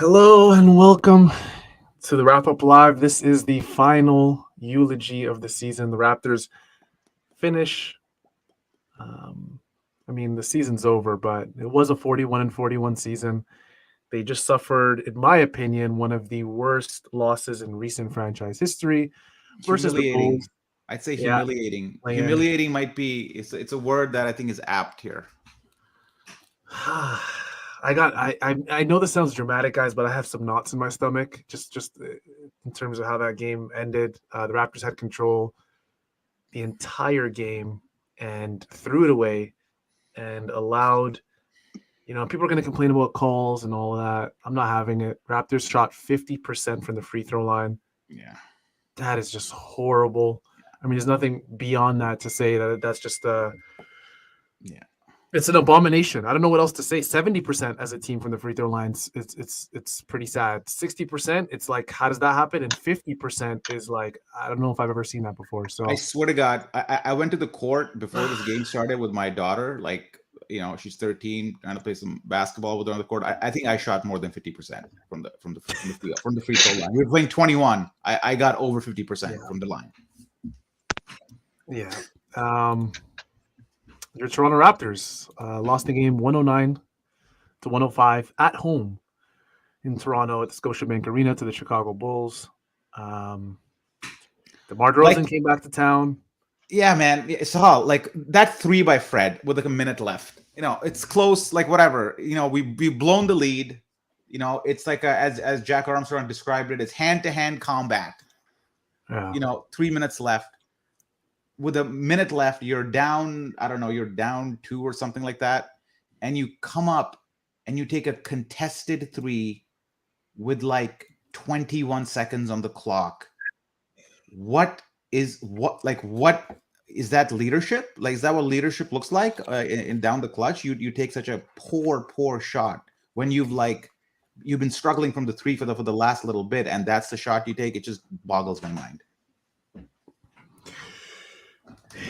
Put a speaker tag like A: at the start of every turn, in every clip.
A: Hello and welcome to the Wrap Up Live. This is the final eulogy of the season. The Raptors finish. Um, the season's over, but it was a 41-41 season. They just suffered, in my opinion, one of the worst losses in recent franchise history versus the
B: Humiliating.
A: Bulls.
B: I'd say
A: Yeah,
B: humiliating.
A: playing.
B: Humiliating might be it's a word that I think is apt here.
A: I know this sounds dramatic, guys, but I have some knots in my stomach. Just in terms of how that game ended. The Raptors had control the entire game and threw it away and allowed. People are going to complain about calls and all of that. I'm not having it. Raptors shot 50% from the free throw line.
B: Yeah.
A: That is just horrible. There's nothing beyond that to say that that's just
B: Yeah.
A: it's an abomination. I don't know what else to say. 70% as a team from the free throw lines, it's pretty sad. 60%, it's like, how does that happen? And 50% is like, I don't know if I've ever seen that before.
B: I
A: So
B: swear to God, I went to the court before this game started with my daughter. Like, she's 13, trying to play some basketball with her on the court. I think I shot more than 50% from the free throw line. We were playing 21. I got over 50%
A: yeah,
B: from the line.
A: yeah. Your Toronto Raptors lost the game 109-105 at home in Toronto at the Scotiabank Arena to the Chicago Bulls. DeMar DeRozan
B: Like,
A: came back to town.
B: yeah, man. It's all like that three by Fred with like a minute left. It's close, like whatever. We've blown the lead. It's like as Jack Armstrong described it, it's hand-to-hand combat.
A: Yeah.
B: 3 minutes left. With a minute left, you're down, I don't know, you're down two or something like that. And you come up and you take a contested three with like 21 seconds on the clock. What is that leadership? Like, is that what leadership looks like in down the clutch? You take such a poor shot when you've been struggling from the three for the last little bit, and that's the shot you take. It just boggles my mind.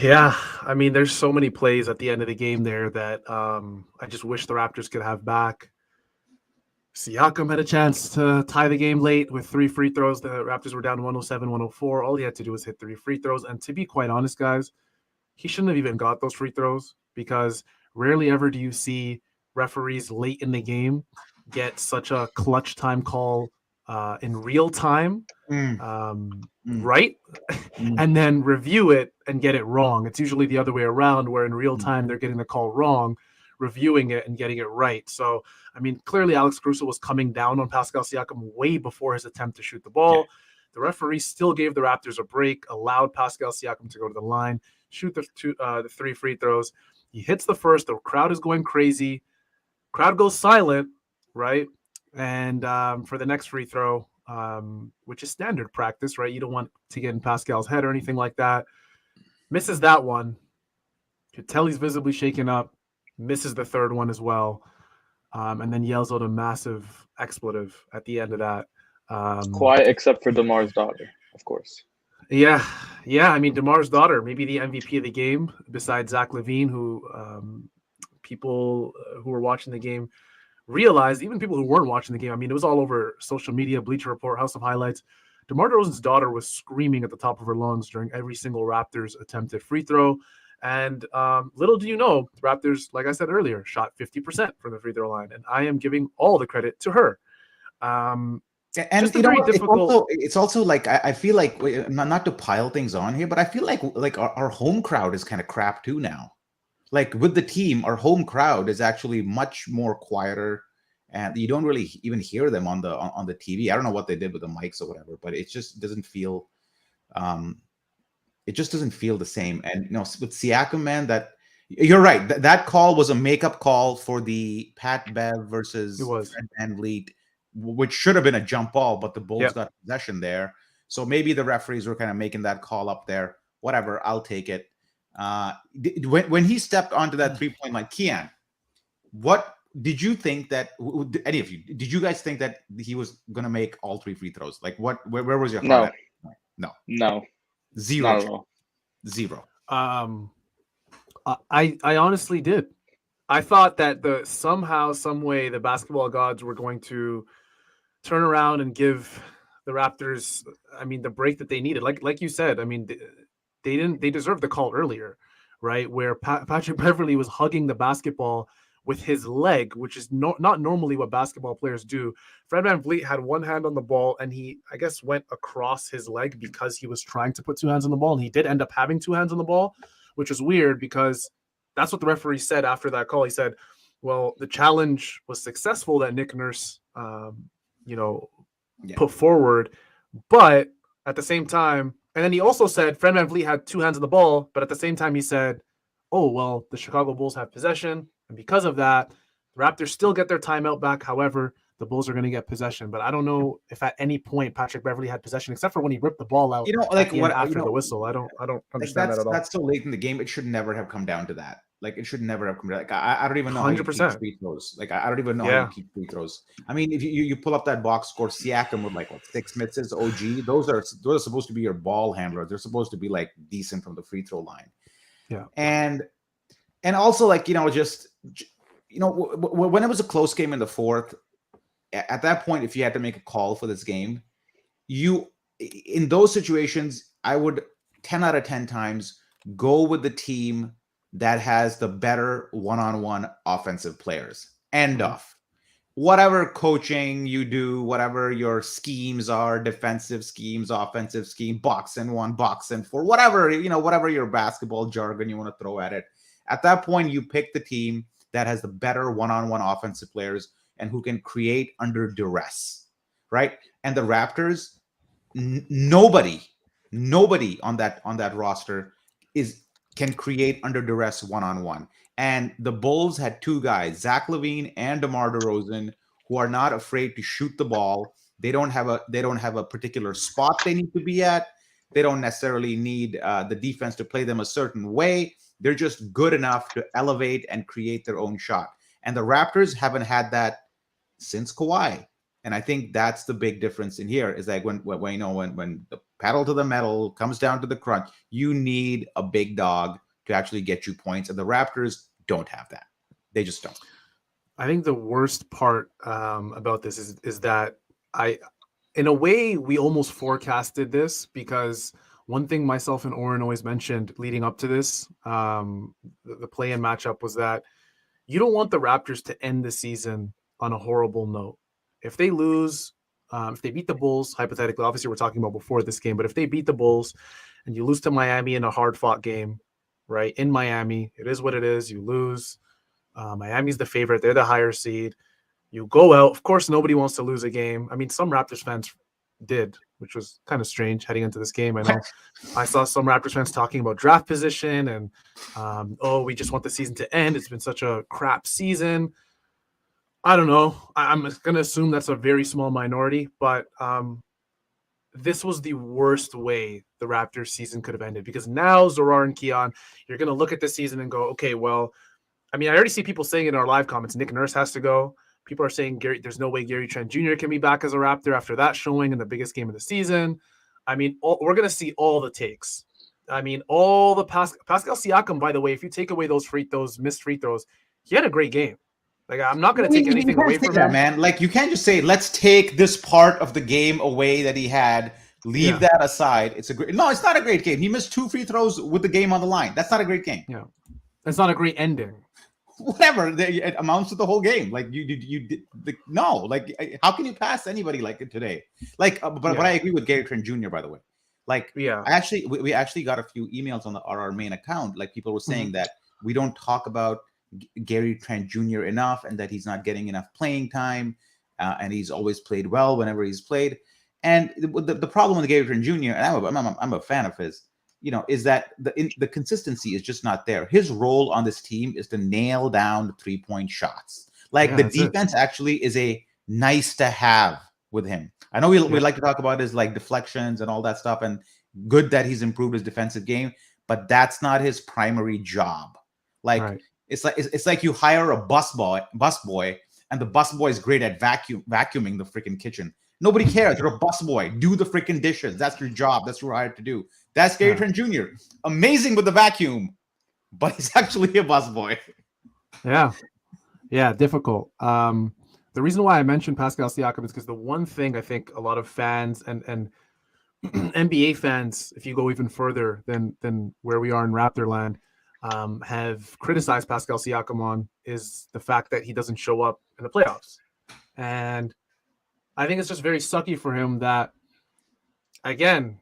A: Yeah, there's so many plays at the end of the game there that I just wish the Raptors could have back. Siakam had a chance to tie the game late with 3 free throws. The Raptors were down 107-104. All he had to do was hit 3 free throws. And to be quite honest, guys, he shouldn't have even got those free throws because rarely ever do you see referees late in the game get such a clutch time call in real time. Right? And then review it and get it wrong. It's usually the other way around, where in real time they're getting the call wrong, reviewing it and getting it right. So, clearly Alex Caruso was coming down on Pascal Siakam way before his attempt to shoot the ball.
B: Yeah.
A: The referee still gave the Raptors a break, allowed Pascal Siakam to go to the line, shoot the 3 free throws. He hits the first. The crowd is going crazy. Crowd goes silent, right? And for the next free throw, which is standard practice, right? You don't want to get in Pascal's head or anything like that. Misses that one. Could tell he's visibly shaken up. Misses the third one as well. And then yells out a massive expletive at the end of that.
C: Quiet except for DeMar's daughter, of course.
A: Yeah. DeMar's daughter, maybe the MVP of the game, besides Zach LaVine, who people who were watching the game realized, even people who weren't watching the game, it was all over social media, Bleacher Report, House of Highlights. DeMar DeRozan's daughter was screaming at the top of her lungs during every single Raptors attempted free throw. And little do you know, the Raptors, like I said earlier, shot 50% from the free throw line. And I am giving all the credit to her.
B: And it's also like I feel like, not to pile things on here, but I feel like our home crowd is kind of crap too now. Like with the team, our home crowd is actually much more quieter, and you don't really even hear them on the TV. I don't know what they did with the mics or whatever, but it just doesn't feel the same. And with Siakam, man, that you're right. That call was a makeup call for the Pat Bev versus Fred VanVleet, which should have been a jump ball, but the Bulls got possession there. So maybe the referees were kind of making that call up there. Whatever, I'll take it. When he stepped onto that 3-point line, Kian, what did you think that any of you did you guys think that he was gonna make all 3 free throws? Like where was your heart at?
C: No.
B: Zero.
C: Not at all.
B: Zero.
A: I honestly did. I thought that somehow, some way, the basketball gods were going to turn around and give the Raptors, I mean, the break that they needed. Like you said, I mean, they deserved the call earlier, right? Where Patrick Beverley was hugging the basketball with his leg, which is not normally what basketball players do. Fred VanVleet had one hand on the ball, and he, I guess, went across his leg because he was trying to put two hands on the ball, and he did end up having two hands on the ball, which is weird because that's what the referee said after that call. He said, well, the challenge was successful that Nick Nurse, put forward, but at the same time, and then he also said Fred VanVleet had two hands on the ball, but at the same time he said, oh, well, the Chicago Bulls have possession, and because of that, the Raptors still get their timeout back. However, the Bulls are going to get possession. But I don't know if at any point Patrick Beverley had possession, except for when he ripped the ball out after the whistle. I don't understand that at all.
B: That's so late in the game. It should never have come down to that. Like, it should never have come down. Like, I don't even know
A: 100%.
B: how you keep free throws. Like, I don't even know how you keep free throws. I mean, if you pull up that box score, Siakam with 6 misses, OG, those are supposed to be your ball handlers. They're supposed to be decent from the free throw line.
A: Yeah.
B: And also when it was a close game in the fourth, at that point, if you had to make a call for this game, in those situations, I would 10 out of 10 times go with the team that has the better one-on-one offensive players. End of. Whatever coaching you do, whatever your schemes are, defensive schemes, offensive scheme, box and 1, box and 4, whatever your basketball jargon you want to throw at it. At that point, you pick the team that has the better one-on-one offensive players and who can create under duress, right? And the Raptors, nobody on that roster can create under duress one-on-one. And the Bulls had two guys, Zach LaVine and DeMar DeRozan, who are not afraid to shoot the ball. They don't have a particular spot they need to be at. They don't necessarily need the defense to play them a certain way. They're just good enough to elevate and create their own shot. And the Raptors haven't had that since Kawhi. And I think that's the big difference in here is like when the pedal to the metal comes down to the crunch, you need a big dog to actually get you points. And the Raptors don't have that. They just don't.
A: I think the worst part about this is that in a way, we almost forecasted this because one thing myself and Oren always mentioned leading up to this, the play-in matchup, was that you don't want the Raptors to end the season on a horrible note. If they lose, if they beat the Bulls, hypothetically, obviously we're talking about before this game, but if they beat the Bulls and you lose to Miami in a hard-fought game, right, in Miami, it is what it is. You lose. Miami's the favorite. They're the higher seed. You go out. Of course, nobody wants to lose a game. I mean, some Raptors fans did, which was kind of strange heading into this game. I know I saw some Raptors fans talking about draft position and, we just want the season to end. It's been such a crap season. I don't know. I'm going to assume that's a very small minority, but this was the worst way the Raptors season could have ended because now Zorar and Keon, you're going to look at this season and go, okay, well, I mean, I already see people saying in our live comments, Nick Nurse has to go. People are saying there's no way Gary Trent Jr. can be back as a Raptor after that showing in the biggest game of the season. I mean, we're going to see all the takes. I mean, all the Pascal Siakam, by the way, if you take away those missed free throws, he had a great game. Like, I'm not going to take anything away from him,
B: man. Like, you can't just say, let's take this part of the game away that he had, leave that aside. It's not a great game. He missed 2 free throws with the game on the line. That's not a great game.
A: Yeah. That's not a great ending.
B: Whatever, it amounts to the whole game. Like no, like how can you pass anybody like it today? Like, but I agree with Gary Trent Jr. by the way. Like, we actually got a few emails on our main account. Like, people were saying that we don't talk about Gary Trent Jr. enough, and that he's not getting enough playing time, and he's always played well whenever he's played. And the problem with Gary Trent Jr. and I'm a fan of his. Is that the consistency is just not there. His role on this team is to nail down the 3-point shots. Like, the defense actually is a nice to have with him. I know we like to talk about his like deflections and all that stuff, and good that he's improved his defensive game, but that's not his primary job. Like, it's like you hire a busboy, and the busboy is great at vacuuming the freaking kitchen. Nobody cares. You're a busboy. Do the freaking dishes. That's your job. That's what you're hired to do. That's Gary Trent Jr. Amazing with the vacuum, but he's actually a busboy.
A: Yeah, difficult. the reason why I mentioned Pascal Siakam is because the one thing I think a lot of fans and NBA fans, if you go even further than where we are in Raptorland, have criticized Pascal Siakam on is the fact that he doesn't show up in the playoffs. And I think it's just very sucky for him that, again,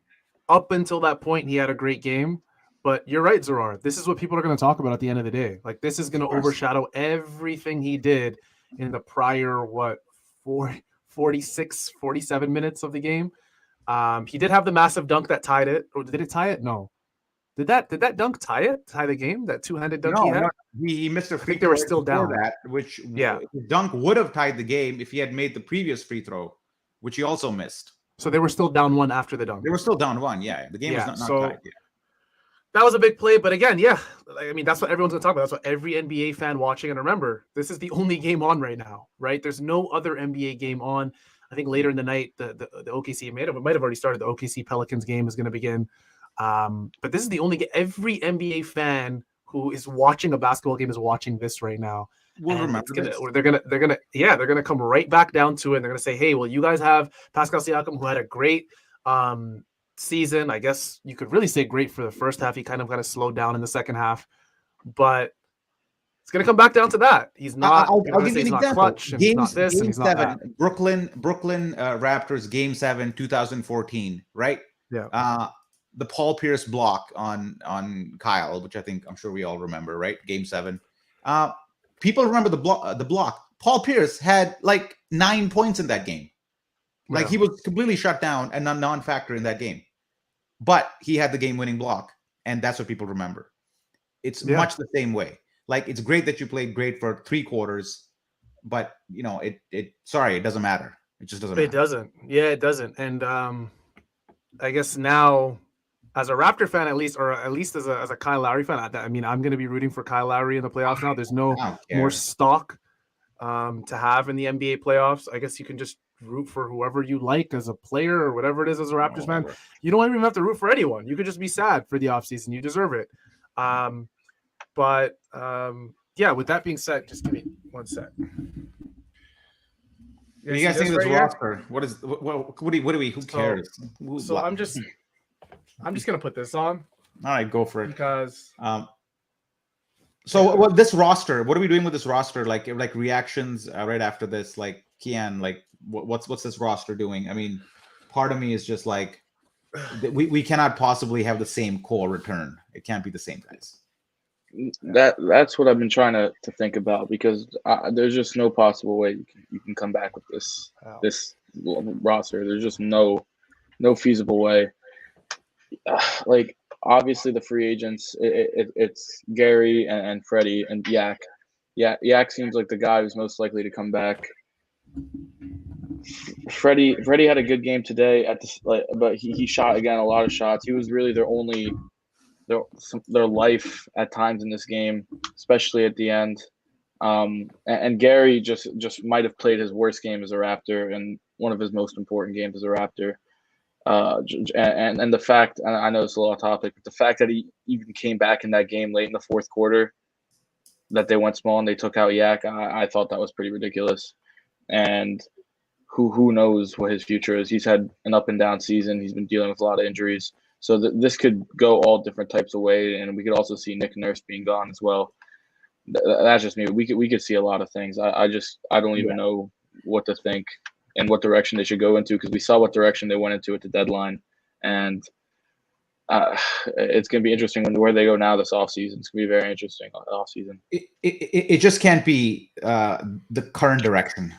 A: up until that point, he had a great game. But you're right, Zarar. This is what people are going to talk about at the end of the day. Like, this is going to overshadow everything he did in the prior, 46, 47 minutes of the game. He did have the massive dunk that tied it. Or did it tie it? No. Did that dunk tie it? Tie the game? That two-handed dunk he had?
B: No, he missed a free
A: think they were still down.
B: that, which
A: Yeah.
B: the dunk would have tied the game if he had made the previous free throw, which he also missed.
A: So they were still down 1 after the dunk.
B: They were still down 1. Yeah, the game was not tied. Yeah.
A: That was a big play, but again, yeah, I mean, that's what everyone's going to talk about. That's what every NBA fan watching. And remember, this is the only game on right now, right? There's no other NBA game on. I think later in the night, the OKC might have already started. The OKC Pelicans game is going to begin. But this is the only game. Every NBA fan who is watching a basketball game is watching this right now.
B: We'll remember this.
A: They're gonna come right back down to it. And they're gonna say, hey, well, you guys have Pascal Siakam, who had a great season. I guess you could really say great for the first half. He kind of slowed down in the second half, but it's going to come back down to that. He's not.
B: I'll give you an example.
A: Clutch, and he's not this, and he's not that.
B: Brooklyn Raptors Game 7, 2014. Right.
A: Yeah.
B: The Paul Pierce block on Kyle, which I'm sure we all remember. Right. Game 7. People remember the block. Paul Pierce had like 9 points in that game. Like he was completely shut down and a non-factor in that game. But he had the game-winning block, and that's what people remember. It's much the same way. Like, it's great that you played great for 3 quarters, but it doesn't matter. It just doesn't matter.
A: It doesn't. Yeah, it doesn't. And I guess now, as a Raptor fan, at least as a Kyle Lowry fan, I'm going to be rooting for Kyle Lowry in the playoffs now. There's no more stock to have in the NBA playoffs. I guess you can just root for whoever you like as a player or whatever it is as a Raptors fan. You don't even have to root for anyone. You could just be sad for the offseason. You deserve it. But with that being said, just give me 1 sec.
B: You guys think this roster? What do we? Who cares?
A: So I'm just gonna put this on.
B: All right, go for it.
A: Because
B: so this roster, what are we doing with this roster? Like reactions right after this, like Kian, like what's this roster doing? I mean, part of me is just like we cannot possibly have the same core return. It can't be the same guys.
C: That's what I've been trying to think about, because there's just no possible way you can come back with this roster. There's just no feasible way. Like, obviously the free agents, it's Gary and Freddie and Yak. Yak seems like the guy who's most likely to come back. Freddie had a good game today but he shot again a lot of shots. He was really their life at times in this game, especially at the end. And Gary just might have played his worst game as a Raptor and one of his most important games as a Raptor. And the fact, and I know it's a lot of topic, but the fact that he even came back in that game late in the fourth quarter, that they went small and they took out Yak, I thought that was pretty ridiculous. And who knows what his future is. He's had an up and down season. He's been dealing with a lot of injuries. So this could go all different types of ways, and we could also see Nick Nurse being gone as well. That's just me. We could see a lot of things. I don't even know what to think and what direction they should go into, because we saw what direction they went into at the deadline, and it's going to be interesting where they go now this offseason. It's going to be very interesting offseason.
B: It just can't be the current direction.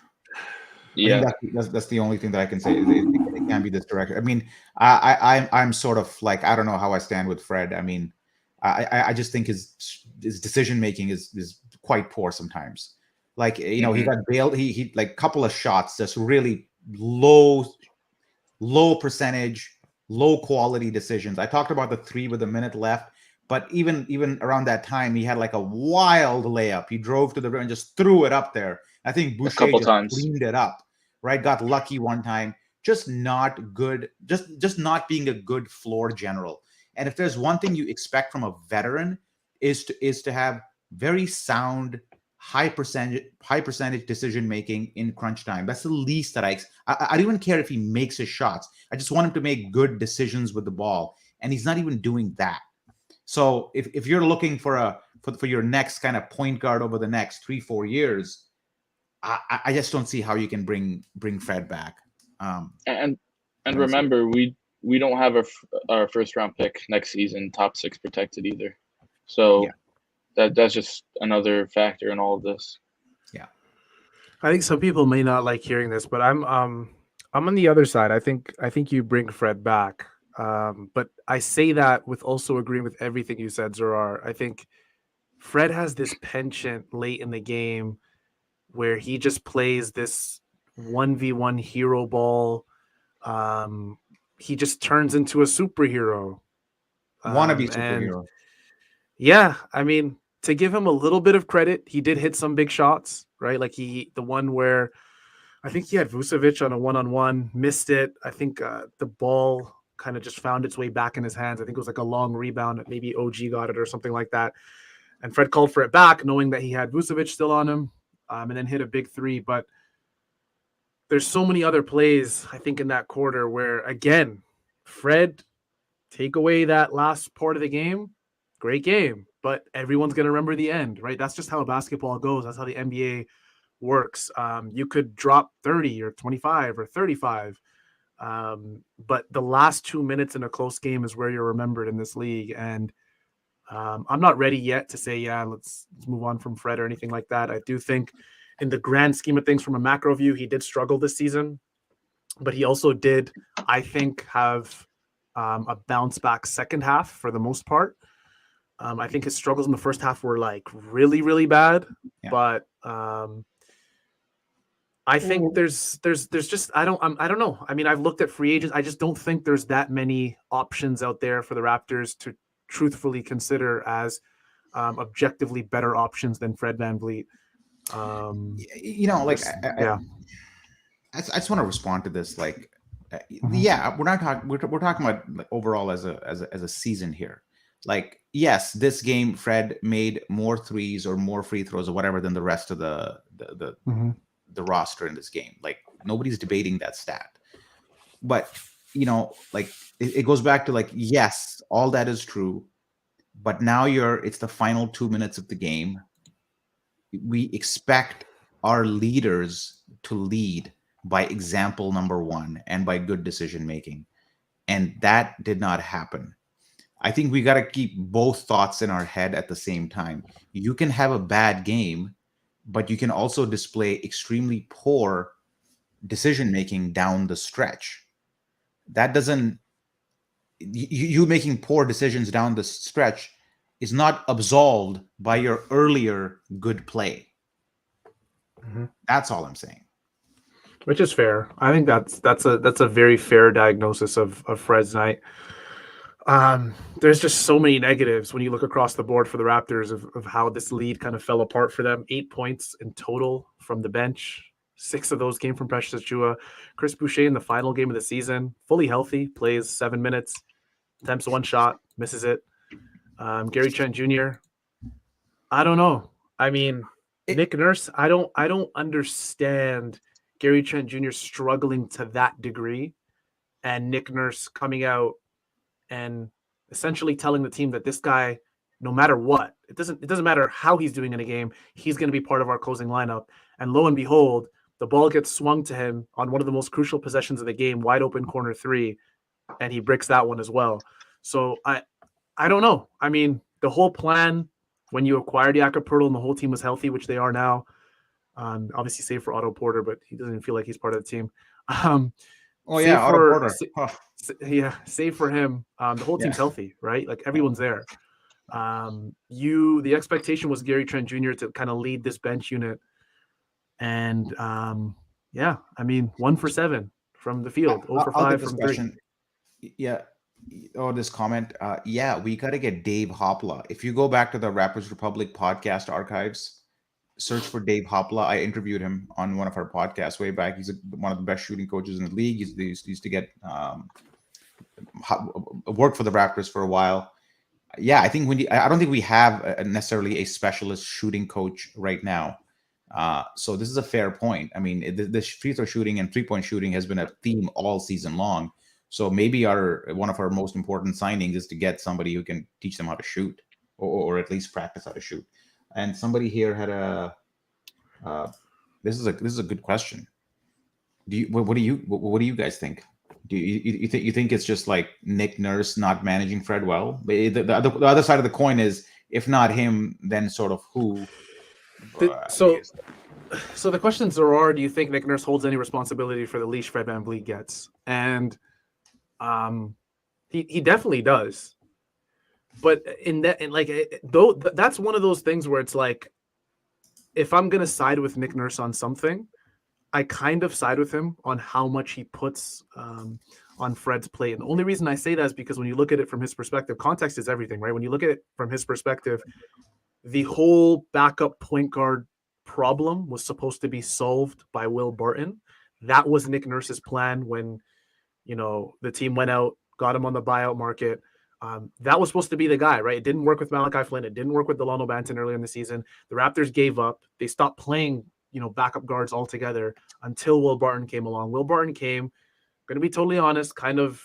C: Yeah,
B: that's the only thing that I can say. It can't be this direction. I mean, I'm sort of like, I don't know how I stand with Fred. I mean, I just think his decision making is quite poor sometimes. Like, he got bailed. He like couple of shots, just really low percentage, low quality decisions. I talked about the 3 with a minute left, but even around that time, he had like a wild layup. He drove to the rim and just threw it up there. I think Boucher just cleaned it up, right? Got lucky one time. Just not good. Just not being a good floor general. And if there's one thing you expect from a veteran, is to have very sound high percentage decision making in crunch time. That's the least that I don't even care if he makes his shots. I just want him to make good decisions with the ball, and he's not even doing that. So if you're looking for your next kind of point guard over the next 3-4 years, I just don't see how you can bring Fred back.
C: And remember, we don't have our first round pick next season, top 6 protected either. So that's just another factor in all of this.
B: Yeah,
A: I think some people may not like hearing this, but I'm on the other side. I think you bring Fred back, but I say that with also agreeing with everything you said, Zorar. I think Fred has this penchant late in the game where he just plays this 1v1 hero ball. He just turns into a superhero.
B: wannabe superhero.
A: Yeah, I mean, to give him a little bit of credit, he did hit some big shots, right? Like the one where I think he had Vucevic on a one-on-one, missed it. I think the ball kind of just found its way back in his hands. I think it was like a long rebound. Maybe OG got it or something like that. And Fred called for it back, knowing that he had Vucevic still on him, and then hit a big three. But there's so many other plays, I think, in that quarter where, again, Fred, take away that last part of the game, great game, but everyone's going to remember the end, right? That's just how basketball goes. That's how the NBA works. You could drop 30 or 25 or 35, but the last 2 minutes in a close game is where you're remembered in this league. And I'm not ready yet to say, let's move on from Fred or anything like that. I do think in the grand scheme of things, from a macro view, he did struggle this season, but he also did, I think, have a bounce back second half for the most part. I think his struggles in the first half were like really, really bad, but I think there's just I don't know. I mean, I've looked at free agents. I just don't think there's that many options out there for the Raptors to truthfully consider as objectively better options than Fred VanVleet.
B: I just want to respond to this. Like, we're not talking. We're talking about like overall as a season here. Like, yes, this game Fred made more threes or more free throws or whatever than the rest of the roster in this game. Like, nobody's debating that stat. But like it goes back to like, yes, all that is true. But now it's the final 2 minutes of the game. We expect our leaders to lead by example number one and by good decision making. And that did not happen. I think we got to keep both thoughts in our head at the same time. You can have a bad game, but you can also display extremely poor decision making down the stretch. That doesn't, you making poor decisions down the stretch is not absolved by your earlier good play. That's all I'm saying.
A: Which is fair. I think that's a very fair diagnosis of Fred's night. There's just so many negatives when you look across the board for the Raptors of how this lead kind of fell apart for them. 8 points in total from the bench. 6 of those came from Precious Achiuwa. Chris Boucher in the final game of the season, fully healthy, plays 7 minutes, attempts one shot, misses it. Gary Trent Jr., I don't know. I mean, Nick Nurse, I don't understand Gary Trent Jr. struggling to that degree, and Nick Nurse coming out and essentially telling the team that this guy, no matter what, it doesn't matter how he's doing in a game, he's going to be part of our closing lineup. And lo and behold, the ball gets swung to him on one of the most crucial possessions of the game, wide open corner three, and he bricks that one as well. So I don't know. I mean, the whole plan when you acquired Jakob Poeltl and the whole team was healthy, which they are now, obviously save for Otto Porter, but he doesn't even feel like he's part of the team.
B: Otto Porter.
A: Save for him. The whole team's healthy, right? Like everyone's there. The expectation was Gary Trent Jr. to kind of lead this bench unit. And I mean, 1 for 7 from the field, 0 for 5 from 3.
B: Yeah. This comment. We got to get Dave Hopla. If you go back to the Raptors Republic podcast archives, search for Dave Hopla. I interviewed him on one of our podcasts way back. He's one of the best shooting coaches in the league. He used to get work for the Raptors for a while. Yeah, I think I don't think we have necessarily a specialist shooting coach right now. So this is a fair point. I mean, the free throw shooting and 3-point shooting has been a theme all season long. So maybe one of our most important signings is to get somebody who can teach them how to shoot, or at least practice how to shoot. And somebody here had this is a good question. What do you guys think? Do you think it's just like Nick Nurse not managing Fred well? But the other side of the coin is, if not him, then sort of who?
A: So the questions are: do you think Nick Nurse holds any responsibility for the leash Fred VanVleet gets? And he definitely does. But that's one of those things where it's like, if I'm gonna side with Nick Nurse on something, I kind of side with him on how much he puts on Fred's plate. And the only reason I say that is because when you look at it from his perspective, context is everything, right? When you look at it from his perspective, the whole backup point guard problem was supposed to be solved by Will Barton. That was Nick Nurse's plan when, the team went out, got him on the buyout market. That was supposed to be the guy, right? It didn't work with Malachi Flynn. It didn't work with Delano Banton earlier in the season. The Raptors gave up. They stopped playing, backup guards altogether until Will Barton came along. Will Barton came, going to be totally honest, kind of,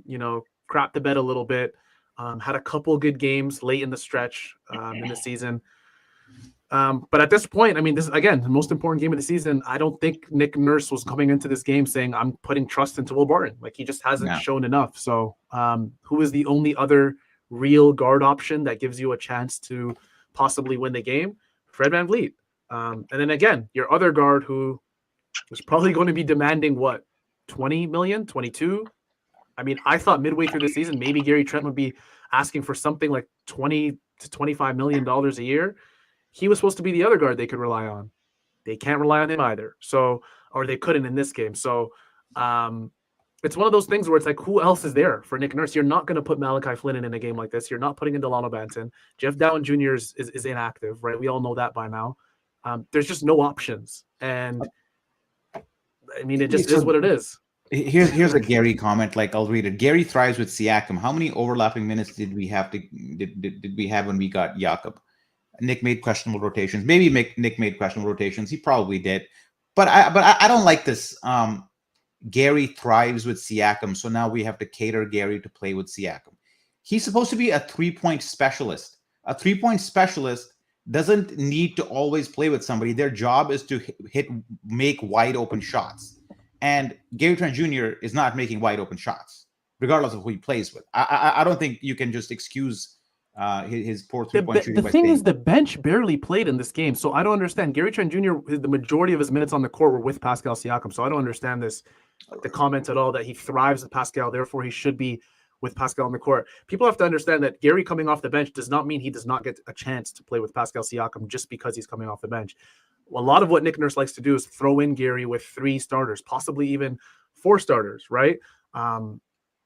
A: crapped the bed a little bit. Had a couple good games late in the stretch in the season. But at this point, I mean, this is, again, the most important game of the season. I don't think Nick Nurse was coming into this game saying, I'm putting trust into Will Barton. Like, he just hasn't shown enough. So who is the only other real guard option that gives you a chance to possibly win the game? Fred VanVleet. And then again, your other guard who is probably going to be demanding what, 20 million, 22? I mean, I thought midway through the season, maybe Gary Trent would be asking for something like $20 to $25 million a year. He was supposed to be the other guard they could rely on. They can't rely on him either. So, or they couldn't in this game. So it's one of those things where it's like, who else is there for Nick Nurse? You're not going to put Malachi Flynn in a game like this. You're not putting in Delano Banton. Jeff Dowling Jr. is inactive, right? We all know that by now. There's just no options. And I mean, it just is what it is.
B: Here's a Gary comment. Like, I'll read it. Gary thrives with Siakam. How many overlapping minutes did we have when we got Jakob? Nick made questionable rotations. Maybe Nick made questionable rotations. He probably did. But I don't like this. Gary thrives with Siakam, so now we have to cater Gary to play with Siakam. He's supposed to be a 3-point specialist. A 3-point specialist doesn't need to always play with somebody. Their job is to make wide open shots. And Gary Trent Jr. is not making wide open shots, regardless of who he plays with. I don't think you can just excuse his poor 3-point shooting.
A: The thing is, the bench barely played in this game, so I don't understand. Gary Trent Jr., the majority of his minutes on the court were with Pascal Siakam, so I don't understand the comment at all that he thrives with Pascal, therefore he should be with Pascal on the court. People have to understand that Gary coming off the bench does not mean he does not get a chance to play with Pascal Siakam just because he's coming off the bench. A lot of what Nick Nurse likes to do is throw in Gary with 3 starters, possibly even 4 starters, right?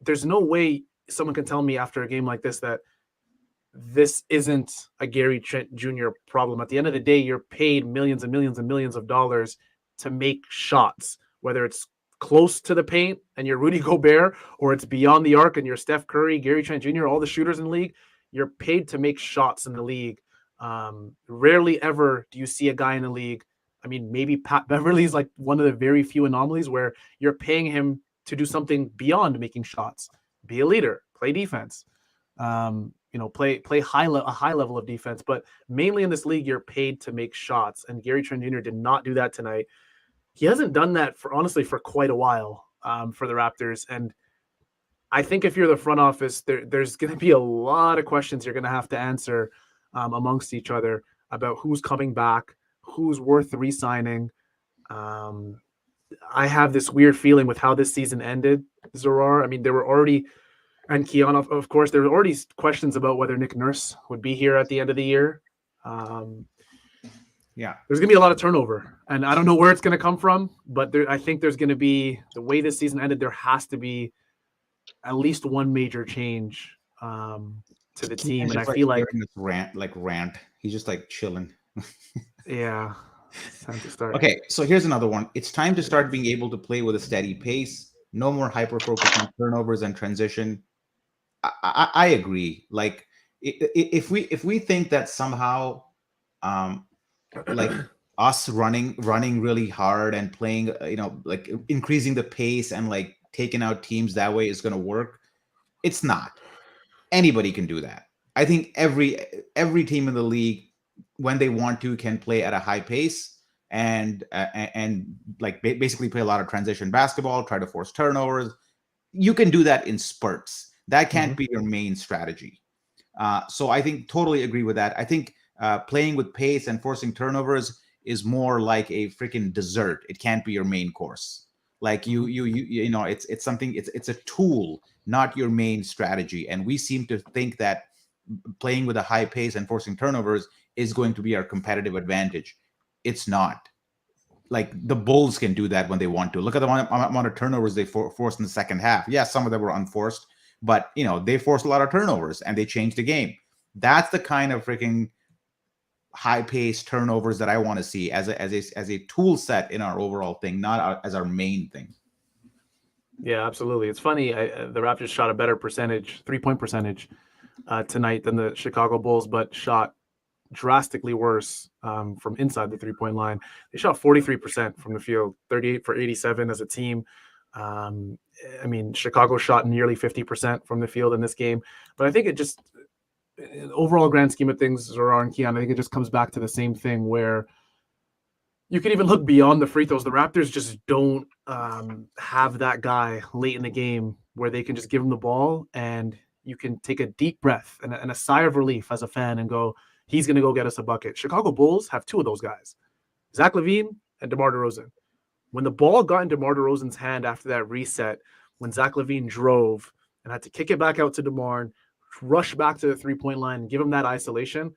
A: There's no way someone can tell me after a game like this that this isn't a Gary Trent Jr. problem. At the end of the day, you're paid millions and millions and millions of dollars to make shots, whether it's close to the paint and you're Rudy Gobert, or it's beyond the arc and you're Steph Curry, Gary Trent Jr., all the shooters in the league. You're paid to make shots in the league. Rarely ever do you see a guy in the league. I mean, maybe Pat Beverly is like one of the very few anomalies where you're paying him to do something beyond making shots. Be a leader, play defense. Play a high level of defense, but mainly in this league, you're paid to make shots. And Gary Trent Jr. did not do that tonight. He hasn't done that for quite a while for the Raptors. And I think if you're the front office, there's going to be a lot of questions you're going to have to answer amongst each other about who's coming back, who's worth re-signing. I have this weird feeling with how this season ended, Zorar. I mean, there were already, and Keon, of course, there were already questions about whether Nick Nurse would be here at the end of the year.
B: Yeah,
A: there's going to be a lot of turnover, and I don't know where it's going to come from, but I think there's going to be, the way this season ended, there has to be at least one major change to the team. And I feel like
B: rant. He's just like chilling.
A: Yeah. It's time to start.
B: Okay, so here's another one. It's time to start being able to play with a steady pace. No more hyper focus on turnovers and transition. I agree. Like, if we think that somehow, like us running really hard and playing, like increasing the pace and like taking out teams that way is going to work, it's not. Anybody can do that. I think every team in the league, when they want to, can play at a high pace and like basically play a lot of transition basketball, try to force turnovers. You can do that in spurts. That can't be your main strategy. So I think totally agree with that. I think playing with pace and forcing turnovers is more like a freaking dessert. It can't be your main course. Like it's something. It's a tool, not your main strategy. And we seem to think that playing with a high pace and forcing turnovers is going to be our competitive advantage. It's not. Like the Bulls can do that when they want to. Look at the amount of turnovers they forced in the second half. Yeah, some of them were unforced, but they forced a lot of turnovers and they changed the game. That's the kind of freaking high-paced turnovers that I want to see as a tool set in our overall thing, not as our main thing.
A: Yeah, absolutely. It's funny. The Raptors shot a better three-point percentage tonight than the Chicago Bulls, but shot drastically worse from inside the three-point line. They shot 43% from the field, 38 for 87 as a team. I mean, Chicago shot nearly 50% from the field in this game, but I think it just, overall grand scheme of things, Zoran and Keon, I think it just comes back to the same thing where you can even look beyond the free throws. The Raptors just don't have that guy late in the game where they can just give him the ball and you can take a deep breath and a sigh of relief as a fan and go, he's going to go get us a bucket. Chicago Bulls have two of those guys, Zach LaVine and DeMar DeRozan. When the ball got in DeMar DeRozan's hand after that reset, when Zach LaVine drove and had to kick it back out to DeMar, rush back to the three-point line, and give him that isolation,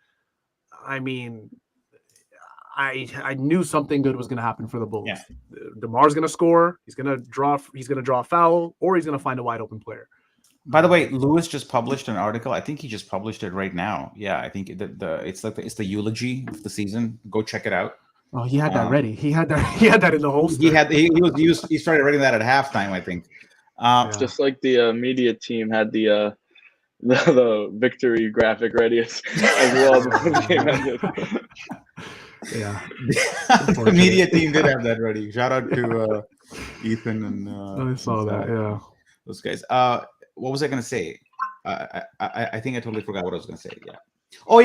A: I mean, I knew something good was going to happen for the Bulls.
B: Yeah.
A: DeMar's going to score. He's going to draw a foul, or he's going to find a wide open player.
B: By the way, Lewis just published an article. I think he just published it right now. Yeah, I think it's the eulogy of the season. Go check it out.
A: Oh, he had that ready. He had that in the holster.
B: He started writing that at halftime, I think.
C: Just like the media team had the victory graphic ready as well before the game ended.
A: Yeah,
B: the media team did have that ready. Shout out to Ethan and
A: I saw that. Yeah,
B: those guys. What was I going to say? I think I totally forgot what I was going to say. Yeah. Oh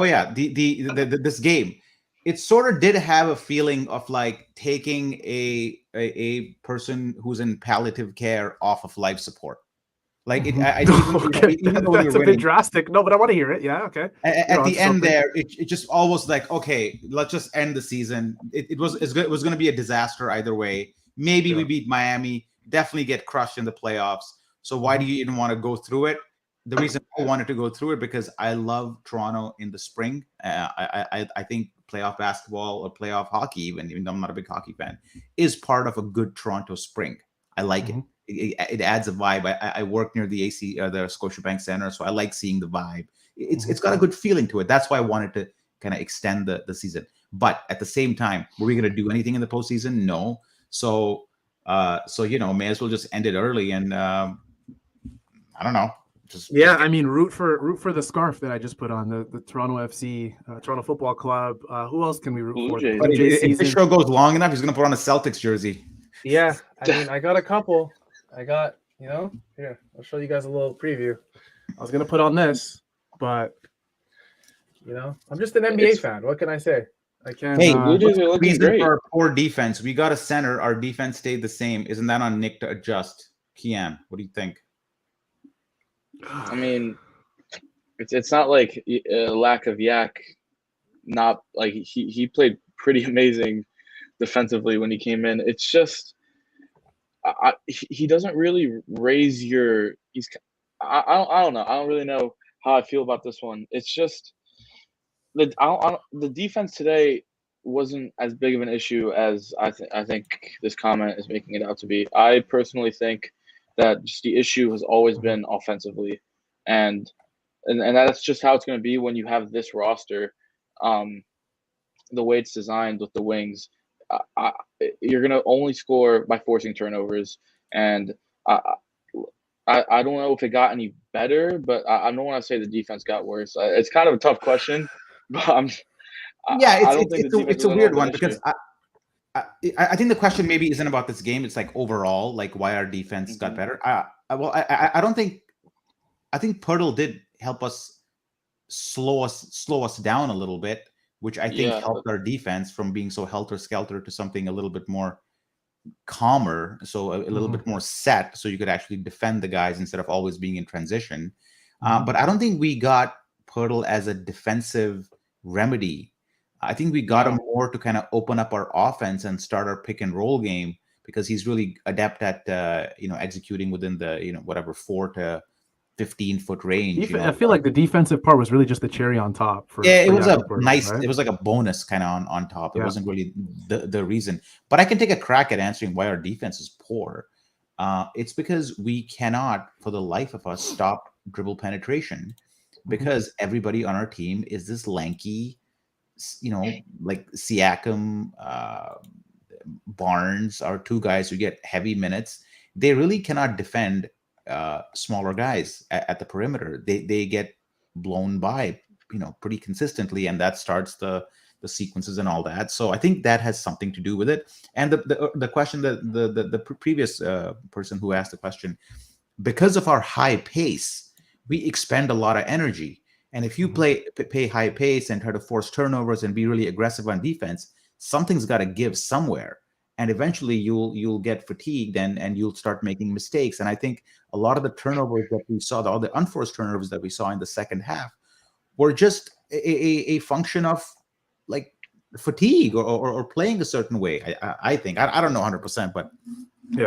B: yeah. This game, it sort of did have a feeling of like taking a person who's in palliative care off of life support. Like it,
A: that's a bit drastic. No, but I want to hear it. Yeah, okay.
B: At the end there, it just almost like, okay, let's just end the season. It was going to be a disaster either way. Maybe we beat Miami, definitely get crushed in the playoffs. So why do you even want to go through it? The reason I wanted to go through it because I love Toronto in the spring. I think playoff basketball or playoff hockey, even though I'm not a big hockey fan, is part of a good Toronto spring. I like it. It adds a vibe. I work near the the Scotiabank Center, so I like seeing the vibe. It's got a good feeling to it. That's why I wanted to kind of extend the season. But at the same time, were we going to do anything in the postseason? No. So may as well just end it early and I don't know.
A: I mean, root for the scarf that I just put on, the Toronto FC, Toronto Football Club. Who else can we root for?
B: If the show goes long enough, he's going to put on a Celtics jersey.
A: Yeah, I mean, I got a couple. I got, here, I'll show you guys a little preview. I was going to put on this, but, I'm just an NBA fan. What can I say? I can't.
C: Hey, Blue Jays are looking great.
B: For our poor defense, we got a center. Our defense stayed the same. Isn't that on Nick to adjust? Kian, what do you think?
C: I mean, it's not like a lack of yak. Not like he played pretty amazing defensively when he came in. It's just he doesn't really raise your. I don't know. I don't really know how I feel about this one. It's just the defense today wasn't as big of an issue as I think this comment is making it out to be. I personally think that just the issue has always been offensively, and that's just how it's going to be when you have this roster, the way it's designed with the wings. You're going to only score by forcing turnovers, and I don't know if it got any better, but I don't want to say the defense got worse. It's kind of a tough question, but
B: Yeah,
C: I don't think the defense
B: it's a
C: was
B: weird
C: an
B: one
C: issue.
B: because I think the question maybe isn't about this game. It's like overall, like why our defense got better. I don't think. I think Pirtle did help us slow us down a little bit, which I think helped our defense from being so helter skelter to something a little bit more calmer, so a little bit more set, so you could actually defend the guys instead of always being in transition. But I don't think we got Pirtle as a defensive remedy. I think we got him more to kind of open up our offense and start our pick and roll game, because he's really adept at executing within the whatever 4 to 15-foot range.
A: I feel like the defensive part was really just the cherry on top.
B: It was
A: Jakob Pirtle,
B: nice.
A: right?
B: It was like a bonus kind of on top. It wasn't really the reason. But I can take a crack at answering why our defense is poor. It's because we cannot, for the life of us, stop dribble penetration, because everybody on our team is this lanky, like Siakam, Barnes are 2 guys who get heavy minutes. They really cannot defend smaller guys at the perimeter. They get blown by, pretty consistently, and that starts the sequences and all that. So I think that has something to do with it. And the question that the previous person who asked the question, because of our high pace, we expend a lot of energy. And if you pay high pace and try to force turnovers and be really aggressive on defense, something's got to give somewhere. And eventually you'll get fatigued and you'll start making mistakes. And I think a lot of the turnovers that we saw, all the unforced turnovers that we saw in the second half, were just a function of like fatigue or playing a certain way. I think. I don't know 100%, but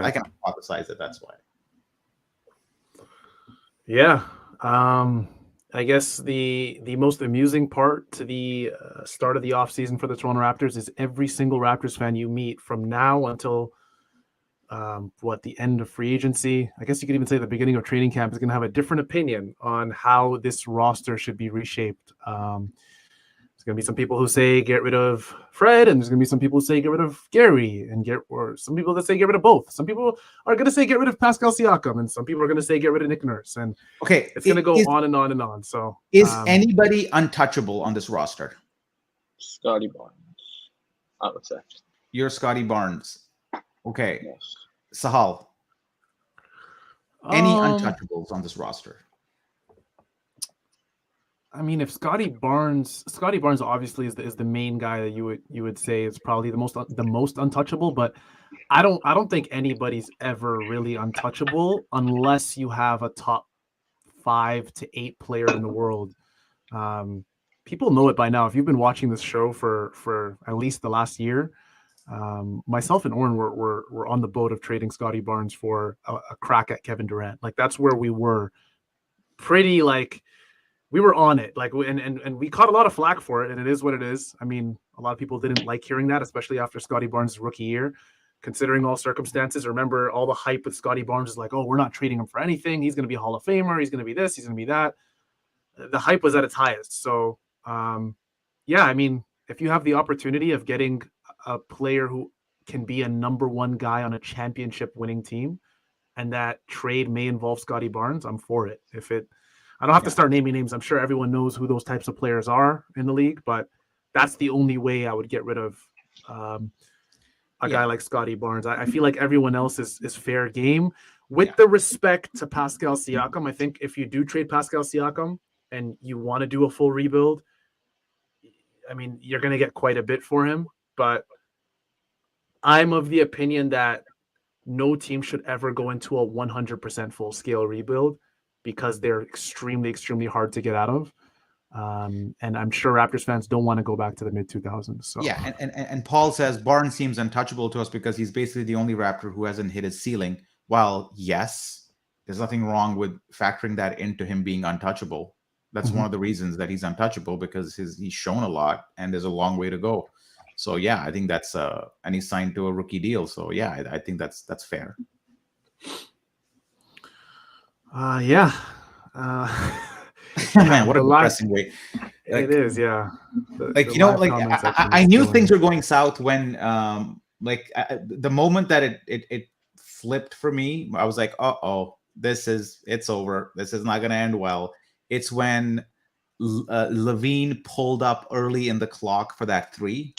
B: I can hypothesize that that's why.
A: Yeah. I guess the most amusing part to the start of the offseason for the Toronto Raptors is every single Raptors fan you meet from now until the end of free agency. I guess you could even say the beginning of training camp is going to have a different opinion on how this roster should be reshaped. There's going to be some people who say get rid of Fred, and there's going to be some people who say get rid of Gary, or some people that say get rid of both. Some people are going to say get rid of Pascal Siakam, and some people are going to say get rid of Nick Nurse. And it's going to go on and on and on. So,
B: is anybody untouchable on this roster?
C: Scotty Barnes, I would say.
B: You're Scotty Barnes. Okay.
C: Yes.
B: Sahal. Any untouchables on this roster?
A: I mean, if Scotty Barnes obviously is the main guy that you would say is probably the most untouchable, but I don't think anybody's ever really untouchable unless you have a top 5 to 8 player in the world. People know it by now. If you've been watching this show for at least the last year, myself and Oren were on the boat of trading Scotty Barnes for a crack at Kevin Durant. Like that's where we were. Pretty like. We were on it, and we caught a lot of flack for it, and it is what it is. I mean, a lot of people didn't like hearing that, especially after Scotty Barnes' rookie year, considering all circumstances. Remember, all the hype with Scotty Barnes is like, oh, we're not trading him for anything. He's going to be a Hall of Famer. He's going to be this. He's going to be that. The hype was at its highest. So, I mean, if you have the opportunity of getting a player who can be a number 1 guy on a championship winning team, and that trade may involve Scotty Barnes, I'm for it. I don't have to start naming names. I'm sure everyone knows who those types of players are in the league, but that's the only way I would get rid of a guy like Scotty Barnes. I feel like everyone else is fair game. With the respect to Pascal Siakam, I think if you do trade Pascal Siakam and you want to do a full rebuild, I mean, you're going to get quite a bit for him, but I'm of the opinion that no team should ever go into a 100% full-scale rebuild, because they're extremely, extremely hard to get out of. And I'm sure Raptors fans don't want to go back to the mid-2000s. So.
B: Yeah, and Paul says Barnes seems untouchable to us because he's basically the only Raptor who hasn't hit his ceiling. While, yes, there's nothing wrong with factoring that into him being untouchable. That's one of the reasons that he's untouchable, because he's shown a lot and there's a long way to go. So, yeah, I think that's and he's signed to a rookie deal. So, yeah, I think that's fair.
A: Man,
B: what a depressing way.
A: It is, yeah.
B: I knew things were going south when, the moment that it flipped for me, I was like, uh-oh, it's over. This is not going to end well. It's when Levine pulled up early in the clock for that 3,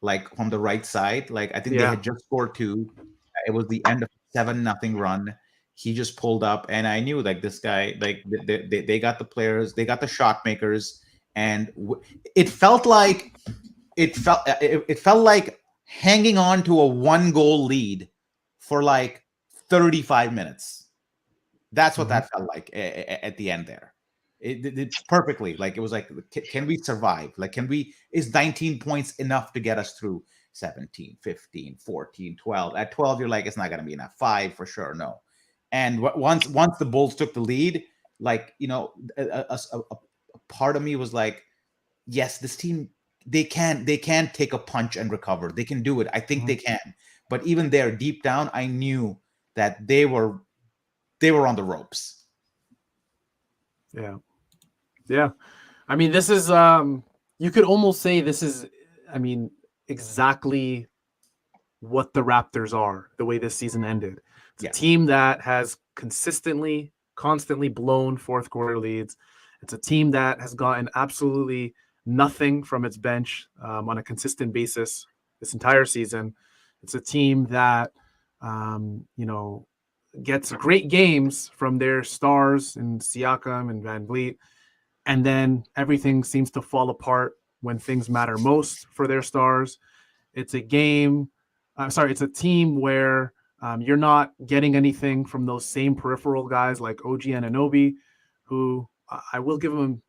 B: like from the right side. Like I think they had just scored 2. It was the end of a 7-0 run. He just pulled up, and I knew like this guy, like they got the players, they got the shot makers, and it felt like it felt like hanging on to a 1-goal lead for like 35 minutes. That's what that felt like at the end there. It perfectly. Like it was like, can we survive? Like, is 19 points enough to get us through 17, 15, 14, 12? At 12, you're like, it's not going to be enough. 5 for sure. No. And once the Bulls took the lead, like, a part of me was like, yes, this team, they can take a punch and recover. They can do it. I think they can. But even there, deep down, I knew that they were on the ropes.
A: Yeah. I mean, this is you could almost say this is, I mean, exactly what the Raptors are, the way this season ended. It's a team that has constantly blown fourth quarter leads. It's a team that has gotten absolutely nothing from its bench on a consistent basis this entire season. It's a team that, gets great games from their stars in Siakam and VanVleet, and then everything seems to fall apart when things matter most for their stars. It's a team where you're not getting anything from those same peripheral guys like OG Anunoby, who I will give him,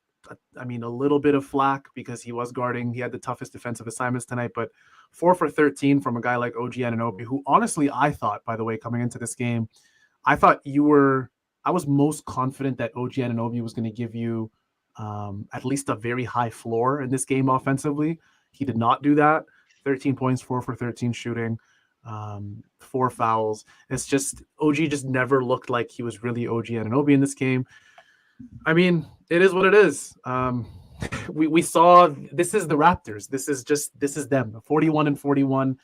A: a little bit of flack because he had the toughest defensive assignments tonight, but 4 for 13 from a guy like OG Anunoby, who honestly, I thought, by the way, coming into this game, I was most confident that OG Anunoby was going to give you at least a very high floor in this game offensively. He did not do that. 13 points, 4 for 13 shooting, 4 fouls. It's just, OG just never looked like he was really OG Anunoby in this game. I mean, it is what it is. We saw, this is the Raptors. This is them, 41-41,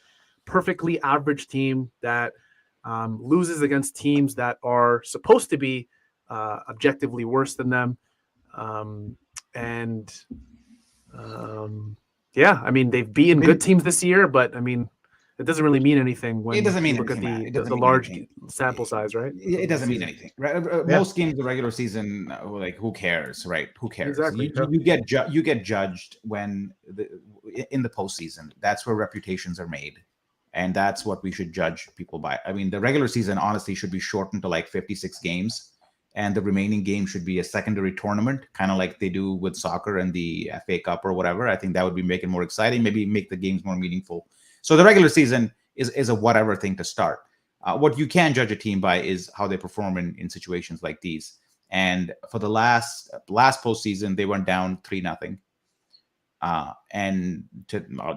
A: perfectly average team that loses against teams that are supposed to be objectively worse than them. They've beaten good teams this year, but it doesn't really mean anything when you look at the large sample size, right?
B: It doesn't mean anything, right? Most games of the regular season, like, who cares, right? Who cares?
A: Exactly.
B: You get judged when in the postseason. That's where reputations are made, and that's what we should judge people by. I mean, the regular season honestly should be shortened to like 56 games, and the remaining game should be a secondary tournament, kind of like they do with soccer and the FA Cup or whatever. I think that would be make it more exciting, maybe make the games more meaningful. So the regular season is a whatever thing to start. What you can judge a team by is how they perform in situations like these. And for the last postseason, they went down 3-0.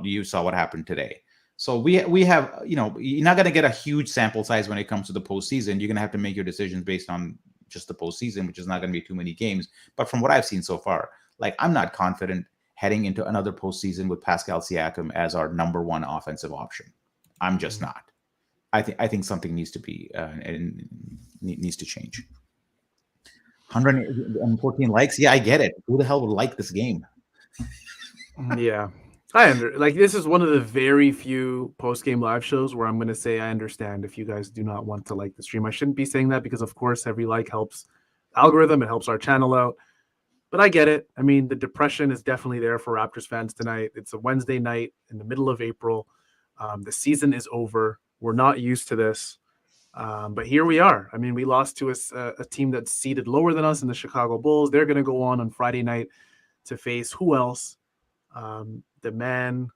B: You saw what happened today. So we have, you're not going to get a huge sample size when it comes to the postseason. You're going to have to make your decisions based on just the postseason, which is not going to be too many games. But from what I've seen so far, like, I'm not confident heading into another postseason with Pascal Siakam as our number 1 offensive option. I'm just not. I think something needs to be and needs to change. 114 likes. Yeah, I get it. Who the hell would like this game?
A: Yeah. This is one of the very few post-game live shows where I'm going to say I understand if you guys do not want to like the stream. I shouldn't be saying that because, of course, every like helps the algorithm. It helps our channel out. But I get it. I mean, the depression is definitely there for Raptors fans tonight. It's a Wednesday night in the middle of April. The season is over. We're not used to this. But here we are. I mean, we lost to a team that's seated lower than us in the Chicago Bulls. They're going to go on Friday night to face who else? The man,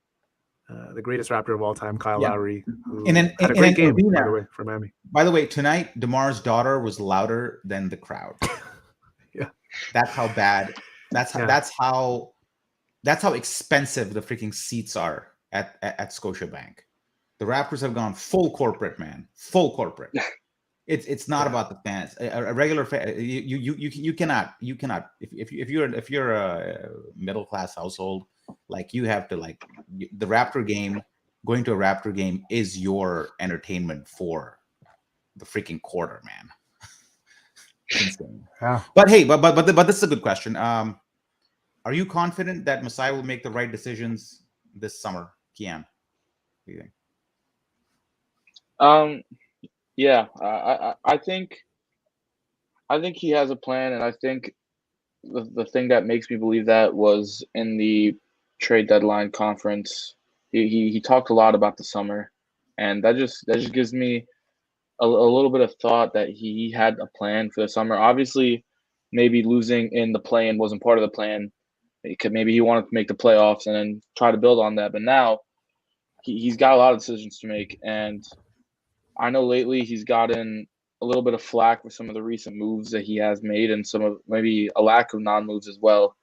A: the greatest Raptor of all time, Kyle Lowry, who had a great game, by the way, for Miami.
B: By the way, tonight, DeMar's daughter was louder than the crowd.
A: Yeah.
B: That's how bad. That's how expensive the freaking seats are at Scotiabank. The Raptors have gone full corporate, man. Full corporate. It's not about the fans. A regular fan, you cannot. If you're a middle class household, like, you have to, like, the Raptor game. Going to a Raptor game is your entertainment for the freaking quarter, man. Insane.
A: Yeah.
B: But hey, but this is a good question. Are you confident that Masai will make the right decisions this summer, Kian? What do you think?
C: Yeah, I think he has a plan, and I think the thing that makes me believe that was in the trade deadline conference. He talked a lot about the summer, and that just gives me a little bit of thought that he had a plan for the summer. Obviously, maybe losing in the play-in wasn't part of the plan. Maybe he wanted to make the playoffs and then try to build on that. But now he's got a lot of decisions to make, and I know lately he's gotten a little bit of flack for some of the recent moves that he has made, and some of maybe a lack of non-moves as well,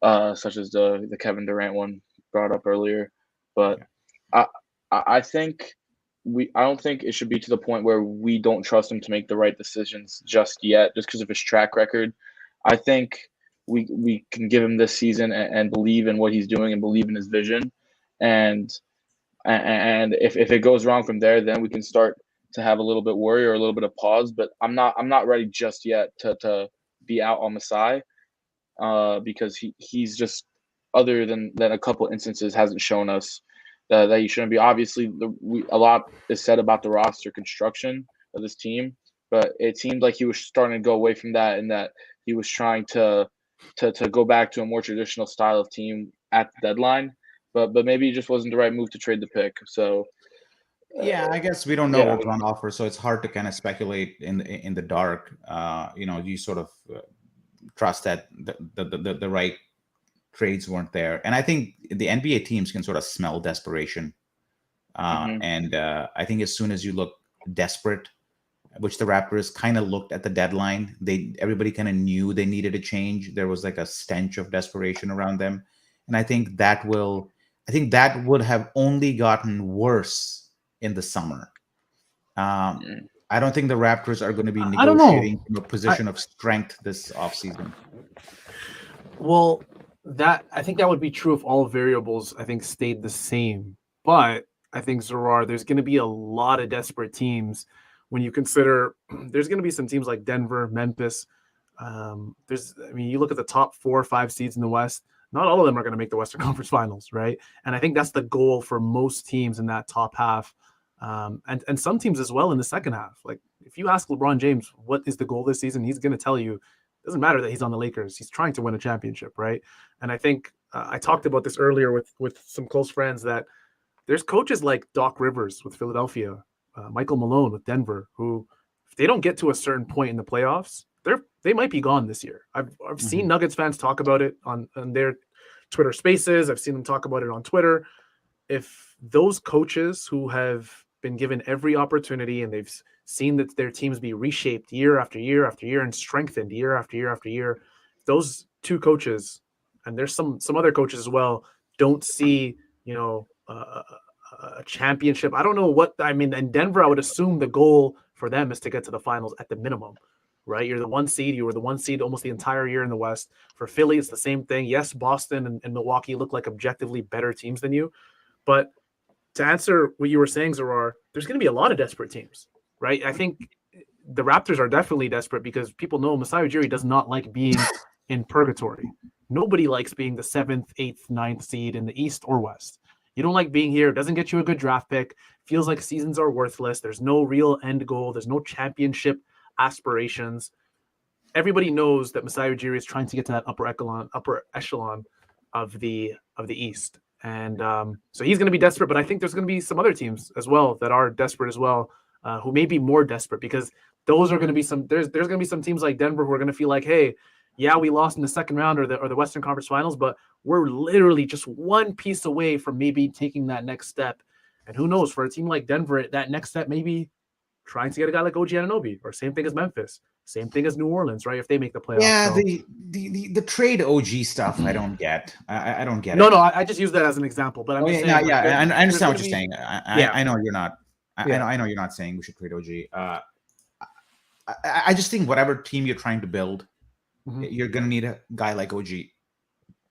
C: such as the Kevin Durant one brought up earlier. But I think I don't think it should be to the point where we don't trust him to make the right decisions just yet, just because of his track record. I think we can give him this season and believe in what he's doing and believe in his vision, and if it goes wrong from there, then we can start to have a little bit worry or a little bit of pause. But I'm not ready just yet to be out on Masai, because he's just, other than a couple instances, hasn't shown us that he shouldn't be. Obviously, a lot is said about the roster construction of this team, but it seemed like he was starting to go away from that, and that he was trying to go back to a more traditional style of team at the deadline. But maybe it just wasn't the right move to trade the pick. So
B: yeah, I guess we don't know what was on offer, so it's hard to kind of speculate in the dark. You sort of trust that the right trades weren't there, and I think the NBA teams can sort of smell desperation. And I think as soon as you look desperate, which the Raptors kind of looked at the deadline, everybody kind of knew they needed a change. There was like a stench of desperation around them, and I think that would have only gotten worse in the summer. I don't think the Raptors are going to be negotiating from a position of strength this offseason.
A: Well, I think that would be true if all variables, I think, stayed the same. But I think, Zarar, there's going to be a lot of desperate teams when you consider there's going to be some teams like Denver, Memphis. You look at the top 4 or 5 seeds in the West. Not all of them are going to make the Western Conference Finals, right? And I think that's the goal for most teams in that top half. And some teams as well in the second half. Like, if you ask LeBron James what is the goal this season, he's going to tell you, it doesn't matter that he's on the Lakers. He's trying to win a championship, right? And I think I talked about this earlier with some close friends, that there's coaches like Doc Rivers with Philadelphia, Michael Malone with Denver, who, if they don't get to a certain point in the playoffs, they might be gone this year. I've seen Nuggets fans talk about it on their Twitter Spaces. I've seen them talk about it on Twitter. If those coaches who have been given every opportunity and they've seen that their teams be reshaped year after year after year and strengthened year after year after year, those two coaches, and there's some other coaches as well, don't see a championship. I don't know what in Denver, I would assume the goal for them is to get to the finals at the minimum, right? You're the 1 seed. You were the 1 seed almost the entire year in the West. For Philly, it's the same thing. Yes, Boston and Milwaukee look like objectively better teams than you, but to answer what you were saying, Zarar, there's going to be a lot of desperate teams, right? I think the Raptors are definitely desperate because people know Masai Ujiri does not like being in purgatory. Nobody likes being the 7th, 8th, 9th seed in the East or West. You don't like being here. It doesn't get you a good draft pick. Feels like seasons are worthless. There's no real end goal. There's no championship aspirations. Everybody knows that Masai Ujiri is trying to get to that upper echelon of the East. And so he's going to be desperate, but I think there's going to be some other teams as well that are desperate as well, who may be more desperate, because those are going to be there's going to be some teams like Denver who are going to feel like, hey, yeah, we lost in the second round or the Western Conference Finals, but we're literally just one piece away from maybe taking that next step. And who knows, for a team like Denver, that next step may be trying to get a guy like OG Anunoby, or same thing as Memphis, same thing as New Orleans, right? If they make the playoffs.
B: Yeah, so the trade OG stuff, I don't get. I don't get it.
A: No, I just use that as an example, but I'm just saying.
B: I understand what you're saying. I know you're not. I know you're not saying we should trade OG. I just think whatever team you're trying to build, you're gonna need a guy like OG.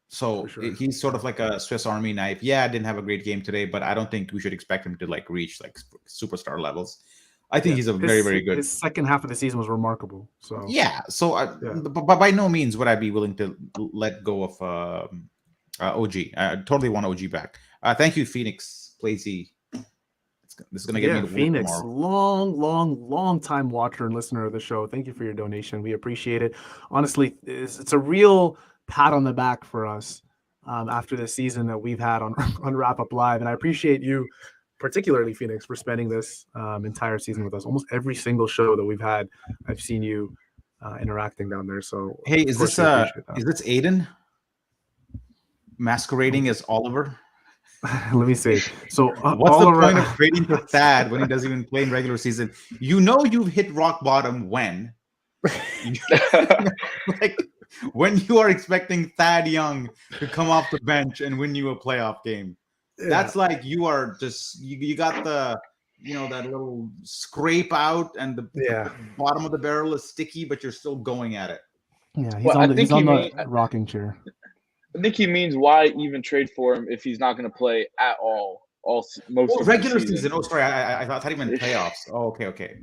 B: So he's sort of like a Swiss Army knife. Yeah, didn't have a great game today, but I don't think we should expect him to reach superstar levels. I think he's a very, very good.
A: His second half of the season was remarkable. So
B: Yeah. So,
A: Yeah.
B: but by no means would I be willing to let go of OG. I totally want OG back. Thank you, Phoenix Plazy. This is gonna get me to work
A: Phoenix,
B: tomorrow.
A: long time watcher and listener of the show. Thank you for your donation. We appreciate it. Honestly, it's a real pat on the back for us after the season that we've had on Wrap Up Live, and I appreciate you, particularly Phoenix, for spending this entire season with us. Almost every single show that we've had, I've seen you interacting down there. So
B: Hey, is this Aiden masquerading as Oliver?
A: Let me see. So
B: what's the point of trading for Thad when he doesn't even play in regular season? You know you've hit rock bottom when like when you are expecting Thad Young to come off the bench and win you a playoff game. Yeah. That's like you are just you got the that little scrape out and the bottom of the barrel is sticky, but you're still going at it.
A: Yeah, he's on the rocking chair.
C: I think he means why even trade for him if he's not going to play at all most of
B: regular
C: the season.
B: Oh, sorry, I thought he meant playoffs. Oh, okay.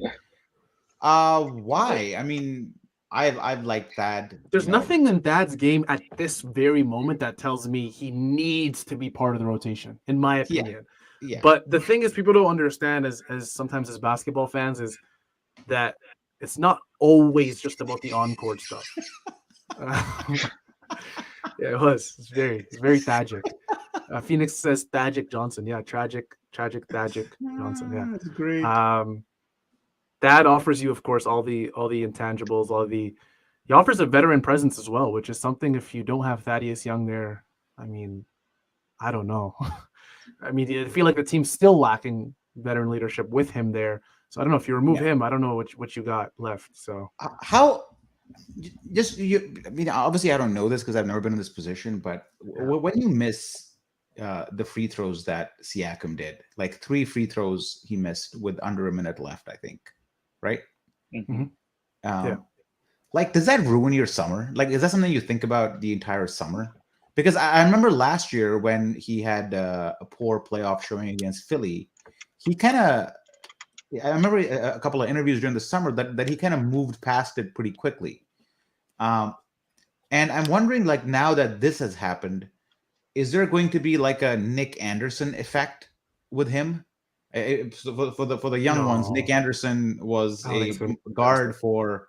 B: Why? I mean, I've liked Thad.
A: There's nothing in Thad's game at this very moment that tells me he needs to be part of the rotation, in my opinion.
B: Yeah.
A: But the thing is, people don't understand as sometimes as basketball fans is that it's not always just about the on-court stuff. Yeah, it was. It's very tragic. Phoenix says Thagic Johnson. Yeah, tragic Thagic Johnson. Yeah,
B: that's great.
A: Thad offers you, of course, all the intangibles, he offers a veteran presence as well, which is something if you don't have Thaddeus Young there, I mean, I don't know. I mean, I feel like the team's still lacking veteran leadership with him there. So I don't know if you remove him, I don't know what you got left. So
B: I mean, obviously I don't know this because I've never been in this position, but when you miss the free throws that Siakam did, like 3 free throws he missed with under a minute left, I think, right?
A: Mm-hmm.
B: Like, does that ruin your summer? Like, is that something you think about the entire summer? Because I remember last year when he had a poor playoff showing against Philly, he kind of, I remember a couple of interviews during the summer that he kind of moved past it pretty quickly. And I'm wondering, like, now that this has happened, is there going to be like a Nick Anderson effect with him? For the young ones, Nick Anderson was a guard for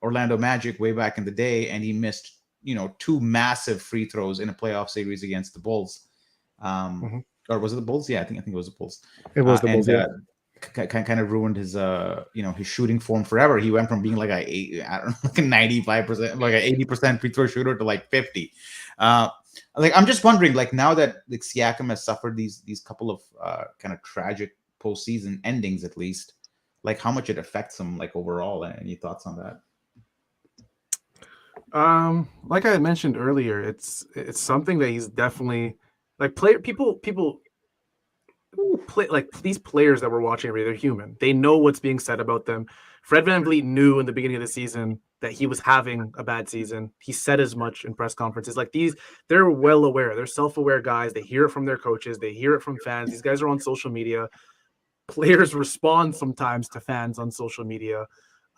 B: Orlando Magic way back in the day, and he missed 2 massive free throws in a playoff series against the Bulls. Or was it the Bulls? Yeah, I think it was the Bulls.
A: It was the Bulls.
B: Kind of ruined his his shooting form forever. He went from being like like a 95%, like an 80% free throw shooter to like 50. Like, I'm just wondering, like, now that like Siakam has suffered these couple of kind of tragic postseason endings, at least, like how much it affects him, like, overall. Any thoughts on that?
A: Like I mentioned earlier, it's something that he's definitely like people play, like, these players that we're watching every day, they're human. They know what's being said about them. Fred VanVleet knew in the beginning of the season that he was having a bad season. He said as much in press conferences. Like, they're well aware. They're self-aware guys. They hear it from their coaches. They hear it from fans. These guys are on social media. Players respond sometimes to fans on social media.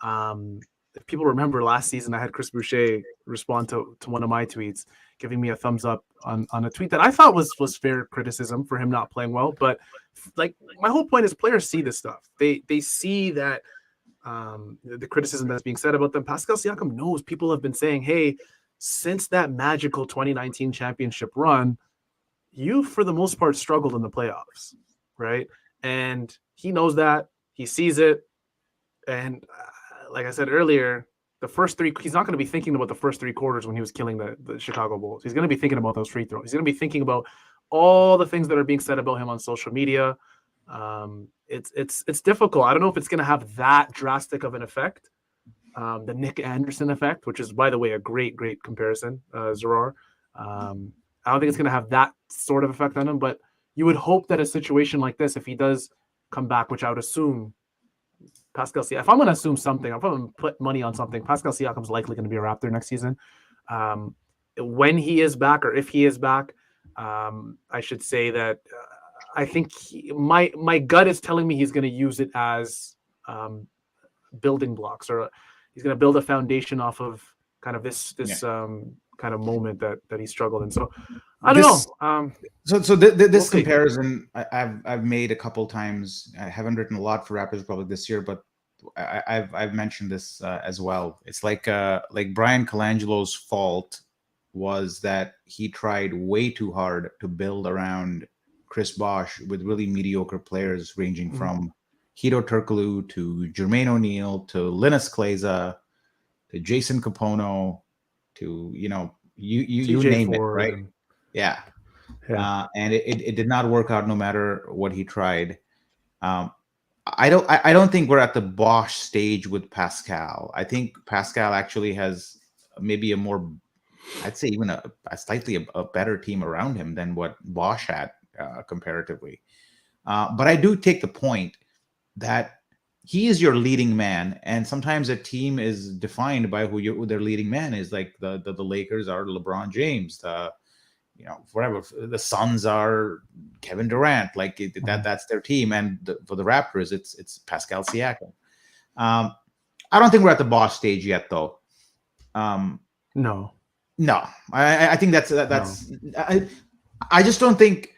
A: If people remember last season, I had Chris Boucher respond to one of my tweets, giving me a thumbs up on a tweet that I thought was fair criticism for him not playing well. But like, my whole point is players see this stuff. They see that the criticism that's being said about them. Pascal Siakam knows people have been saying, hey, since that magical 2019 championship run, you, for the most part, struggled in the playoffs, right? And he knows that. He sees it. And like I said earlier, the first 3, he's not going to be thinking about the first 3 quarters when he was killing the Chicago Bulls. He's going to be thinking about those free throws. He's going to be thinking about all the things that are being said about him on social media. It's difficult. I don't know if it's going to have that drastic of an effect. The Nick Anderson effect, which is, by the way, a great comparison, Zarar. I don't think it's going to have that sort of effect on him, but you would hope that a situation like this, if he does come back, which I would assume Pascal Siakam, if I'm going to assume something, if I'm going to put money on something, Pascal Siakam's likely going to be a Raptor next season. When he is back, or if he is back, I should say that I think my gut is telling me he's going to use it as building blocks, or he's going to build a foundation off of kind of this kind of moment that he struggled in. So I don't know.
B: This
A: see.
B: comparison I've made a couple times. I haven't written a lot for Raptors probably this year, but I've mentioned this as well. It's like Brian Colangelo's fault was that he tried way too hard to build around Chris Bosh with really mediocre players ranging from Hito Turkoglu to Jermaine O'Neal to Linus Kleza to Jason Kapono to you name it, right? Yeah. And it did not work out no matter what he tried. I don't think we're at the Bosh stage with Pascal. I think Pascal actually has maybe a more, I'd say even a slightly a better team around him than what Bosh had comparatively. But I do take the point that he is your leading man, and sometimes a team is defined by who their leading man is. Like the Lakers are LeBron James. Whatever the Suns are Kevin Durant. Like that's their team, and for the Raptors, it's Pascal Siakam. I don't think we're at the Bosh stage yet, though.
A: No.
B: I think that's. No. I just don't think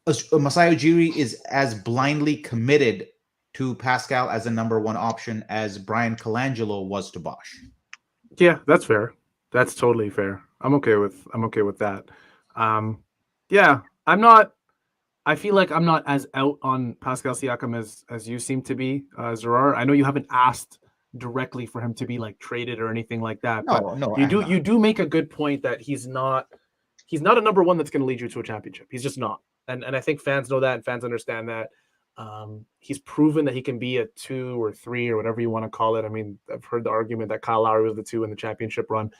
B: Masai Ujiri is as blindly committed to Pascal as a number one option as Brian Colangelo was to Bosh.
A: Yeah, that's fair. That's totally fair. I'm okay with that. Yeah, I feel like I'm not as out on Pascal Siakam as you seem to be, Zarar. I know you haven't asked directly for him to be like traded or anything like that, but you do make a good point that he's not a number one that's going to lead you to a championship. He's just not. And I think fans know that and fans understand that. He's proven that he can be a 2 or 3 or whatever you want to call it. I mean, I've heard the argument that Kyle Lowry was the 2 in the championship run.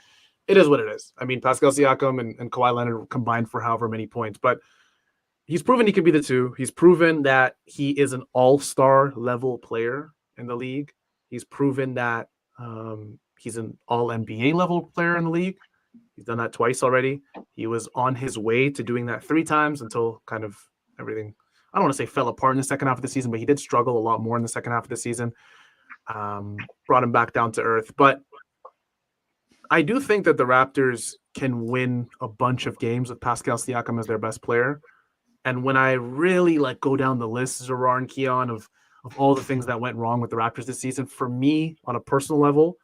A: It is what it is. I mean, Pascal Siakam and Kawhi Leonard combined for however many points, but he's proven he can be the 2. He's proven that he is an all-star level player in the league. He's proven that he's an all-NBA level player in the league. He's done that twice already. He was on his way to doing that 3 times until kind of everything, I don't want to say fell apart in the second half of the season, but he did struggle a lot more in the second half of the season. Brought him back down to earth. But I do think that the Raptors can win a bunch of games with Pascal Siakam as their best player. And when I really go down the list, Zarar and Keon, of all the things that went wrong with the Raptors this season, for me, on a personal level,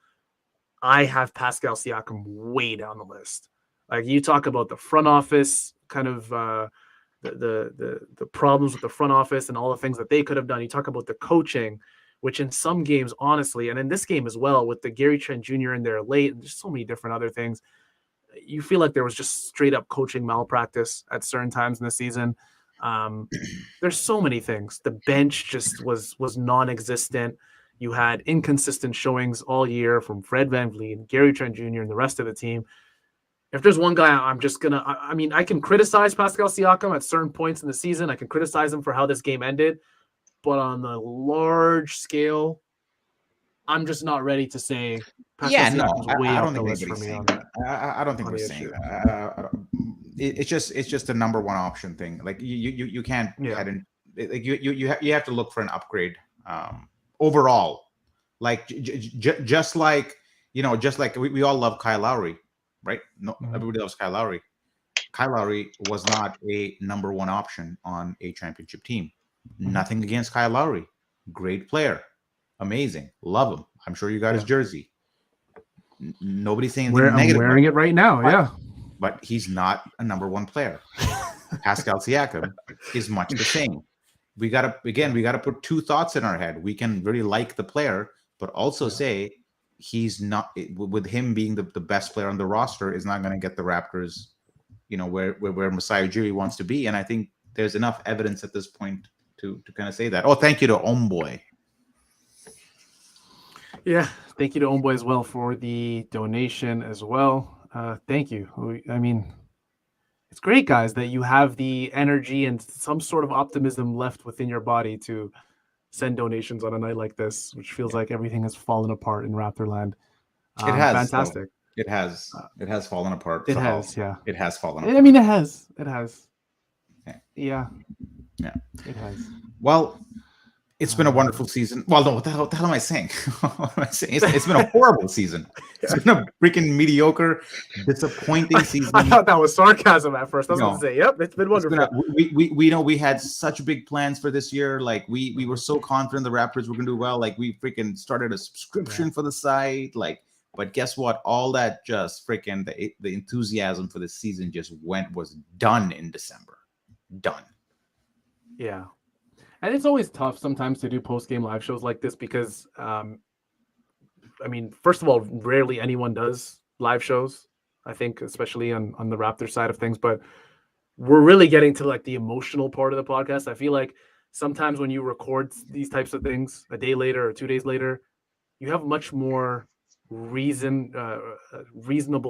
A: I have Pascal Siakam way down the list. Like, you talk about the front office, kind of the problems with the front office and all the things that they could have done. You talk about the coaching, which in some games, honestly, and in this game as well, with the Gary Trent Jr. in there late, and just so many different other things, you feel like there was just straight up coaching malpractice at certain times in the season. There's so many things. The bench just was non-existent. You had inconsistent showings all year from Fred VanVleet and Gary Trent Jr. and the rest of the team. If there's one guy I'm just going to – I mean, I can criticize Pascal Siakam at certain points in the season. I can criticize him for how this game ended. But on the large scale, I'm just not ready to say Pascal Siakam's way up the list for me on that.
B: I don't think we're saying that. It's just a number one option thing. Like you can't head in, like you have to look for an upgrade overall. Like just like we all love Kyle Lowry, right? No, everybody loves Kyle Lowry. Kyle Lowry was not a number one option on a championship team. Nothing against Kyle Lowry. Great player. Amazing. Love him. I'm sure you got his jersey. Nobody's saying anything negative.
A: I'm wearing it right now, yeah.
B: But he's not a number one player. Pascal Siakam is much the same. We gotta put 2 thoughts in our head. We can really like the player, but also say he's not, with him being the best player on the roster, is not going to get the Raptors, where Masai Ujiri wants to be. And I think there's enough evidence at this point to kind of say that. Oh, thank you to Omboy.
A: Yeah, thank you to Omboy as well for the donation as well. Thank you. I mean, it's great, guys, that you have the energy and some sort of optimism left within your body to send donations on a night like this, which feels like everything has fallen apart in Raptorland.
B: It has.
A: Fantastic.
B: It has. It has fallen apart.
A: It has, yeah.
B: It has fallen apart.
A: I mean, it has.
B: Yeah.
A: Yeah. It has.
B: Well, It's been a wonderful season. Well, no, what the hell am I saying? What am I saying? It's been a horrible season. It's been a freaking mediocre, disappointing season.
A: I thought that was sarcasm at first. I was going to say, yep, it's been wonderful.
B: We know we had such big plans for this year. Like we were so confident the Raptors were going to do well. Like we freaking started a subscription for the site. Like, but guess what? All that just freaking the enthusiasm for the season just was done in December. Done.
A: Yeah. And it's always tough sometimes to do post-game live shows like this because, I mean, first of all, rarely anyone does live shows, I think, especially on the Raptors side of things. But we're really getting to like the emotional part of the podcast. I feel like sometimes when you record these types of things a day later or 2 days later, you have much more reasonable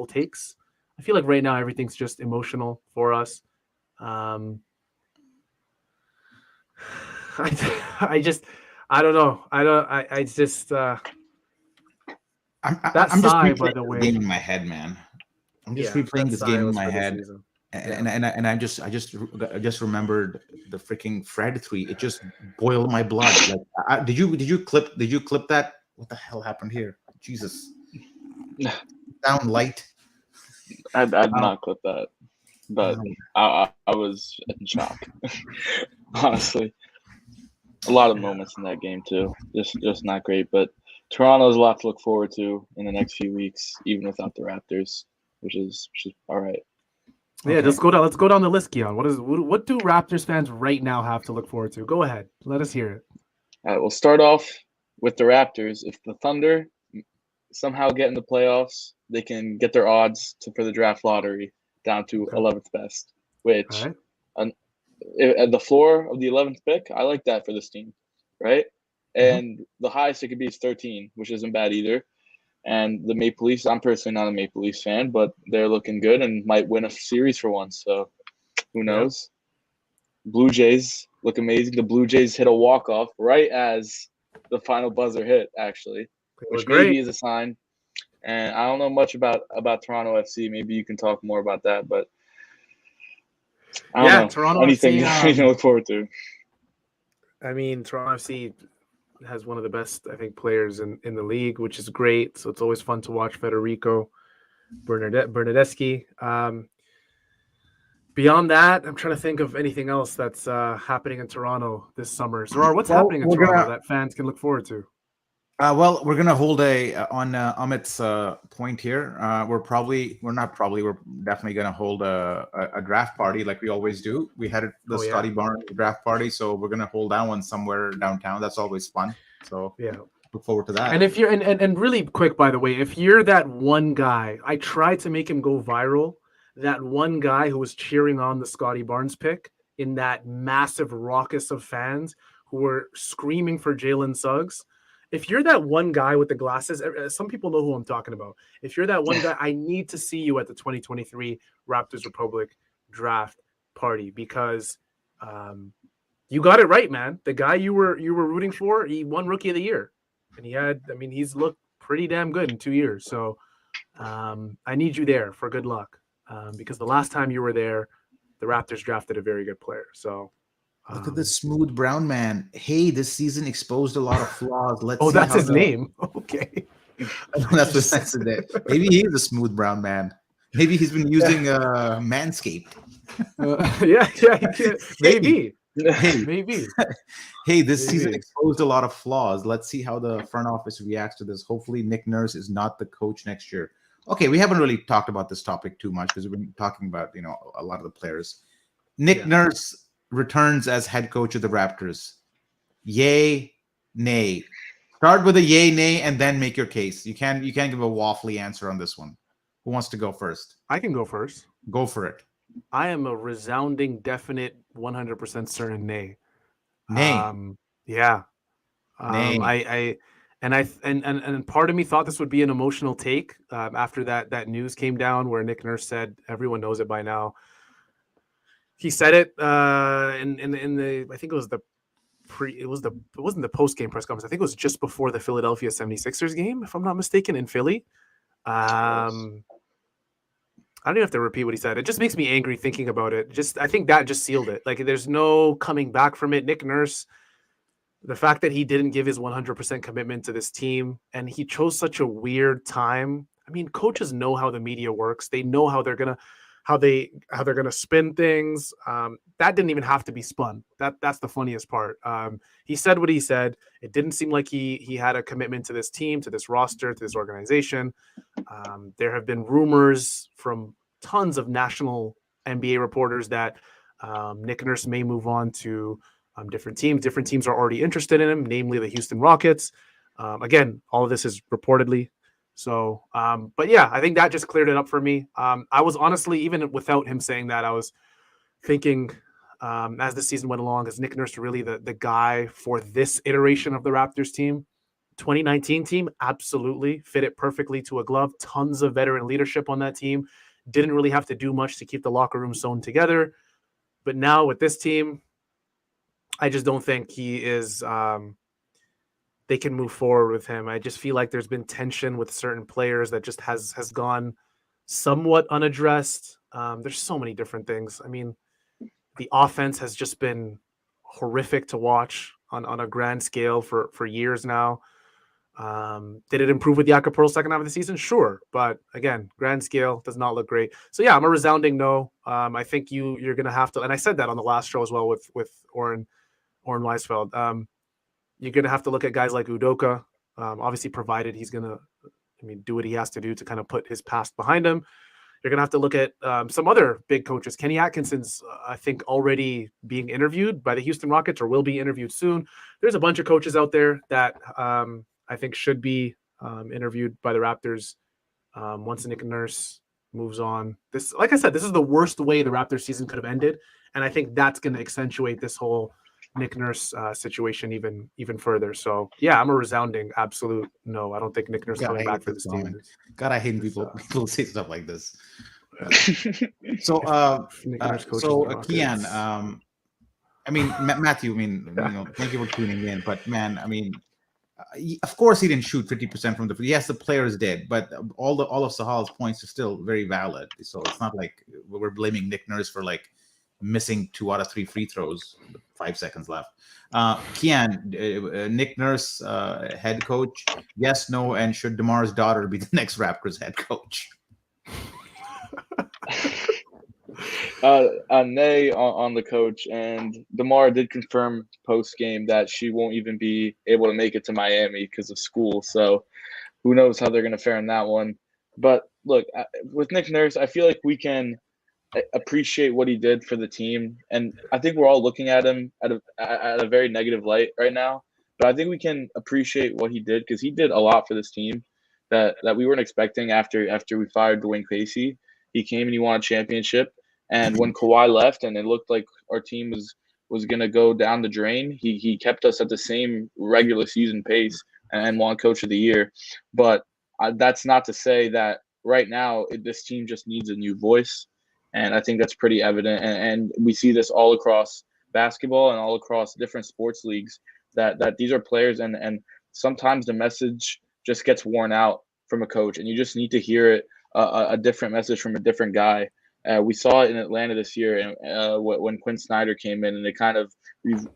A: takes. I feel like right now everything's just emotional for us. I don't know. I'm just
B: by the way, game in my head, man. I'm just replaying this game in my head, and I just remembered the freaking Fred 3. It just boiled my blood. Like, did you clip that? What the hell happened here? Jesus, down light.
C: I did not clip that, but I was in shock. Honestly. A lot of moments in that game too. Just not great, but Toronto's a lot to look forward to in the next few weeks, even without the Raptors, which is all right.
A: Yeah, okay. Let's go down the list, Keon. What do Raptors fans right now have to look forward to? Go ahead, let us hear it.
C: All right, we'll start off with the Raptors. If the Thunder somehow get in the playoffs, they can get their odds for the draft lottery down to 11th best, which. At the floor of the 11th pick, I like that for this team, right? And the highest it could be is 13, which isn't bad either. And the Maple Leafs, I'm personally not a Maple Leafs fan, but they're looking good and might win a series for once. So who knows? Yeah. Blue Jays look amazing. The Blue Jays hit a walk-off right as the final buzzer hit, actually, which maybe is a sign. And I don't know much about Toronto FC. Maybe you can talk more about that, but I don't know.
A: Toronto
C: anything
A: FC,
C: to look forward to.
A: I mean, Toronto FC has one of the best, I think, players in the league, which is great. So it's always fun to watch Federico Bernardeschi. Beyond that, I'm trying to think of anything else that's happening in Toronto this summer. Zorar, what's happening in Toronto that fans can look forward to?
B: Well, we're gonna hold on Amit's point here. We're definitely gonna hold a draft party like we always do. We had the Scotty Barnes draft party, so we're gonna hold that one somewhere downtown. That's always fun. So look forward to that.
A: And if you're and really quick, by the way, if you're that one guy, I tried to make him go viral. That one guy who was cheering on the Scotty Barnes pick in that massive raucous of fans who were screaming for Jalen Suggs. If you're that one guy with the glasses, some people know who I'm talking about. If you're that one guy, I need to see you at the 2023 Raptors Republic draft party because you got it right, man. The guy you were rooting for, he won Rookie of the Year, and he's looked pretty damn good in 2 years. So I need you there for good luck because the last time you were there, the Raptors drafted a very good player. So.
B: Look at this smooth brown man. Hey, this season exposed a lot of flaws. Let's see
A: that's his name. Okay.
B: That's the name. Maybe he's a smooth brown man. Maybe he's been using Manscaped.
A: Maybe.
B: Maybe. Hey, this season exposed a lot of flaws. Let's see how the front office reacts to this. Hopefully, Nick Nurse is not the coach next year. Okay, we haven't really talked about this topic too much because we've been talking about a lot of the players. Nick Nurse returns as head coach of the Raptors. Yay, nay. Start with a yay, nay, and then make your case. You can't give a waffly answer on this one. Who wants to go first?
A: I can go first.
B: Go for it.
A: I am a resounding, definite, 100% certain nay.
B: Nay.
A: Yeah.
B: Nay.
A: And part of me thought this would be an emotional take after that news came down where Nick Nurse said, everyone knows it by now. He said it in the I think it was it wasn't the post game press conference. I think it was just before the Philadelphia 76ers game, if I'm not mistaken, in Philly. I don't even have to repeat what he said. It just makes me angry thinking about it. I think that just sealed it. Like there's no coming back from it. Nick Nurse, the fact that he didn't give his 100% commitment to this team and he chose such a weird time. I mean, coaches know how the media works. They know how they're gonna spin things. That didn't even have to be spun. That's the funniest part. He said what he said. It didn't seem like he had a commitment to this team, to this roster, to this organization. There have been rumors from tons of national NBA reporters that Nick Nurse may move on to different teams. Different teams are already interested in him, namely the Houston Rockets. Again, all of this is reportedly. So, but yeah, I think that just cleared it up for me. I was honestly, even without him saying that, I was thinking as the season went along, is Nick Nurse really the guy for this iteration of the Raptors team? 2019 team, absolutely fit it perfectly to a glove. Tons of veteran leadership on that team. Didn't really have to do much to keep the locker room sewn together. But now with this team, I just don't think he is. They can move forward with him. I just feel like there's been tension with certain players that just has gone somewhat unaddressed. There's so many different things. I mean, the offense has just been horrific to watch on a grand scale for years now. Did it improve with Jakob Pearl's second half of the season? Sure, but again, grand scale does not look great. So yeah, I'm a resounding no. I think you're gonna have to, and I said that on the last show as well with Oren Weisfeld. You're gonna have to look at guys like Udoka, obviously provided he's gonna, do what he has to do to kind of put his past behind him. You're gonna have to look at some other big coaches. Kenny Atkinson's, I think, already being interviewed by the Houston Rockets or will be interviewed soon. There's a bunch of coaches out there that I think should be interviewed by the Raptors once Nick Nurse moves on. This, like I said, this is the worst way the Raptors season could have ended, and I think that's going to accentuate this whole Nick Nurse situation even further. So yeah, I'm a resounding absolute no. I don't think Nick Nurse coming back for this team.
B: God, I hate people say stuff like this. So, Kian, Matthew, thank you for tuning in. But man, of course he didn't shoot 50% from the free. Yes, the players did, but all of Sahal's points are still very valid. So it's not like we're blaming Nick Nurse for like missing 2 out of 3 free throws with 5 seconds left. Kian, Nick Nurse, head coach, yes, no, and should DeMar's daughter be the next Raptors head coach?
C: Nay on the coach, and DeMar did confirm post game that she won't even be able to make it to Miami because of school. So who knows how they're going to fare in that one. But look, with Nick Nurse, I feel like we can appreciate what he did for the team, and I think we're all looking at him at a very negative light right now. But I think we can appreciate what he did because he did a lot for this team that we weren't expecting after we fired Dwayne Casey. He came and he won a championship. And when Kawhi left and it looked like our team was going to go down the drain, he kept us at the same regular season pace and won Coach of the Year. But that's not to say that right now this team just needs a new voice. And I think that's pretty evident. And we see this all across basketball and all across different sports leagues that these are players. And sometimes the message just gets worn out from a coach. And you just need to hear it, a different message from a different guy. We saw it in Atlanta this year when Quinn Snyder came in, and they kind of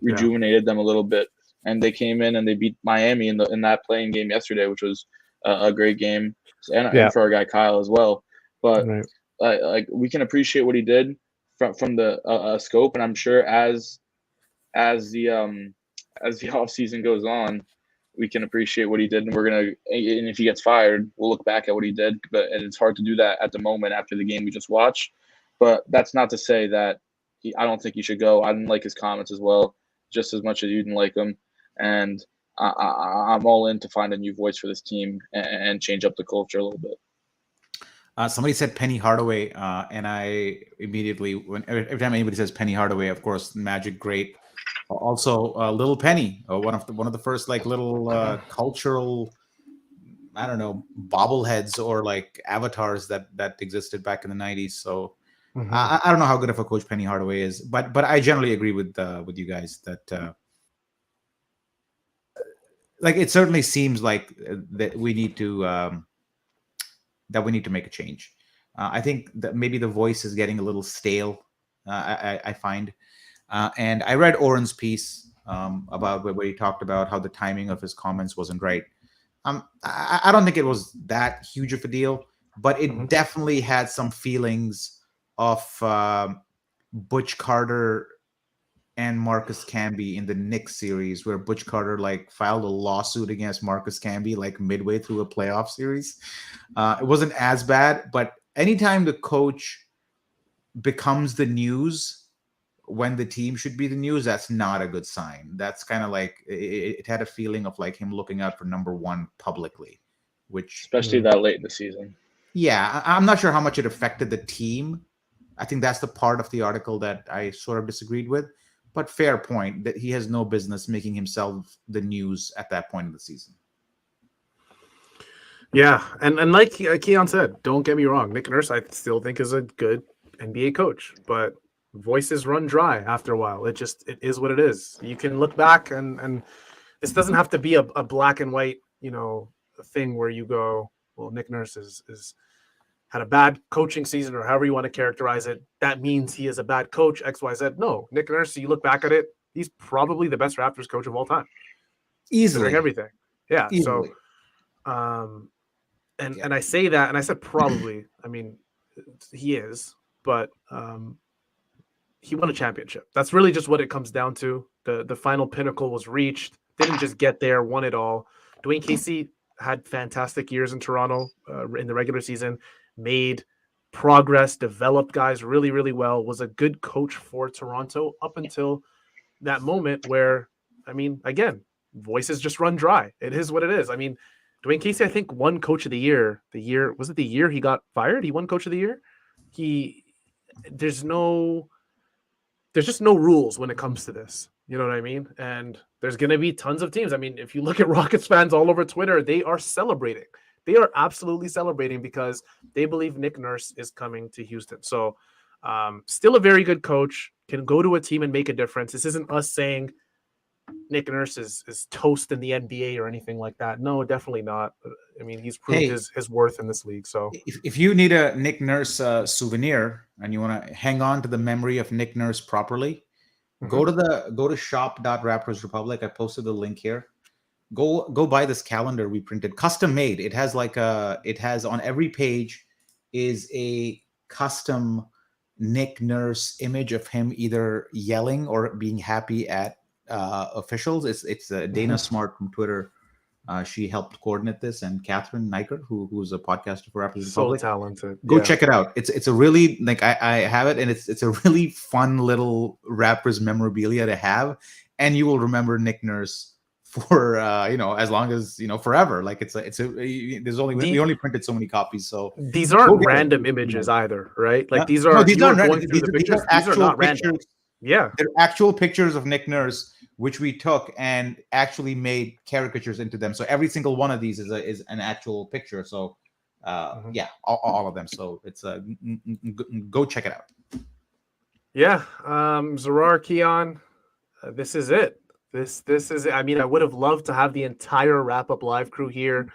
C: rejuvenated them a little bit. And they came in and they beat Miami in that playing game yesterday, which was a great game, and for our guy Kyle as well. But like we can appreciate what he did from the scope, and I'm sure as the offseason goes on, we can appreciate what he did, and and if he gets fired, we'll look back at what he did. And it's hard to do that at the moment after the game we just watched. But that's not to say that I don't think he should go. I didn't like his comments as well, just as much as you didn't like them. And I'm all in to find a new voice for this team and change up the culture a little bit.
B: Somebody said Penny Hardaway, and I immediately, every time anybody says Penny Hardaway, of course, Magic, great. Also, Little Penny, one of the first like little cultural, I don't know, bobbleheads or like avatars that existed back in the 90s. So I don't know how good of a coach Penny Hardaway is, but I generally agree with you guys that like it certainly seems like that we need to make a change. I think that maybe the voice is getting a little stale. I find. And I read Oren's piece, about where he talked about how the timing of his comments wasn't right. I don't think it was that huge of a deal, but it definitely had some feelings of Butch Carter and Marcus Camby in the Knicks series, where Butch Carter like filed a lawsuit against Marcus Camby like midway through a playoff series. It wasn't as bad, but anytime the coach becomes the news when the team should be the news, that's not a good sign. That's kind of like it had a feeling of like him looking out for number one publicly, which
C: especially that late in the season.
B: Yeah, I'm not sure how much it affected the team. I think that's the part of the article that I sort of disagreed with. But fair point that he has no business making himself the news at that point in the season.
A: Yeah, and like Keon said, don't get me wrong, Nick Nurse I still think is a good NBA coach, but voices run dry after a while. It is what it is. You can look back and this doesn't have to be a black and white, thing where you go, well, Nick Nurse is had a bad coaching season, or however you want to characterize it. That means he is a bad coach, XYZ. No, Nick Nurse, you look back at it, he's probably the best Raptors coach of all time.
B: Easily.
A: Everything. Yeah.
B: Easily.
A: So, and I say that, and I said probably, I mean, he is, but he won a championship. That's really just what it comes down to. The final pinnacle was reached. Didn't just get there, won it all. Dwayne Casey had fantastic years in Toronto in the regular season, made progress, developed guys really, really well, was a good coach for Toronto up until that moment where, I mean, again, voices just run dry. It is what it is. I mean, Dwayne Casey, I think, won Coach of the Year. Was it the year he got fired? He won Coach of the Year. There's just no rules when it comes to this. You know what I mean? And there's going to be tons of teams. I mean, if you look at Rockets fans all over Twitter, they are celebrating. They are absolutely celebrating because they believe Nick Nurse is coming to Houston. So still a very good coach, can go to a team and make a difference. This isn't us saying Nick Nurse is toast in the NBA or anything like that. No, definitely not. I mean, he's proved his worth in this league. So
B: if you need a Nick Nurse souvenir and you want to hang on to the memory of Nick Nurse properly, go to shop.Raptors Republic. I posted the link here. Go buy this calendar we printed, custom made. It has on every page is a custom Nick Nurse image of him either yelling or being happy at officials. It's Dana Smart from Twitter. She helped coordinate this, and Catherine Niker, who's a podcaster for Raptors Republic.
A: So talented.
B: Go check it out. It's a really I have it, and it's a really fun little Raptors memorabilia to have, and you will remember Nick Nurse for as long as forever. Like we only printed so many copies, so
A: these aren't random images either, right? Like these are
B: these
A: aren't
B: random.
A: These are not random. Yeah,
B: they're actual pictures of Nick Nurse, which we took and actually made caricatures into them. So every single one of these is an actual picture. So all of them. So it's go check it out.
A: Yeah, Zarar, Keon, this is it. This is it. I mean, I would have loved to have the entire Wrap Up Live crew here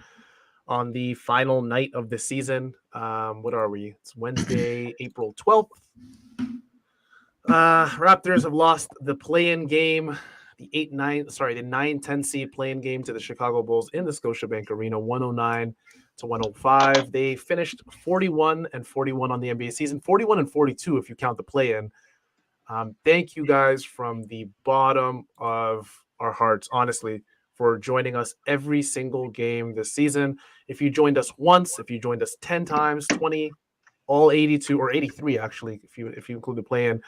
A: on the final night of the season. What are we? It's Wednesday, April 12th. Raptors have lost the play-in game, the 9-10 seed play-in game to the Chicago Bulls in the Scotiabank Arena, 109-105. They finished 41-41 on the NBA season, 41-42 if you count the play-in. Thank you guys from the bottom of our hearts, honestly, for joining us every single game this season. If you joined us once, if you joined us 10 times, 20, all 82 or 83 actually, if you include the play-in,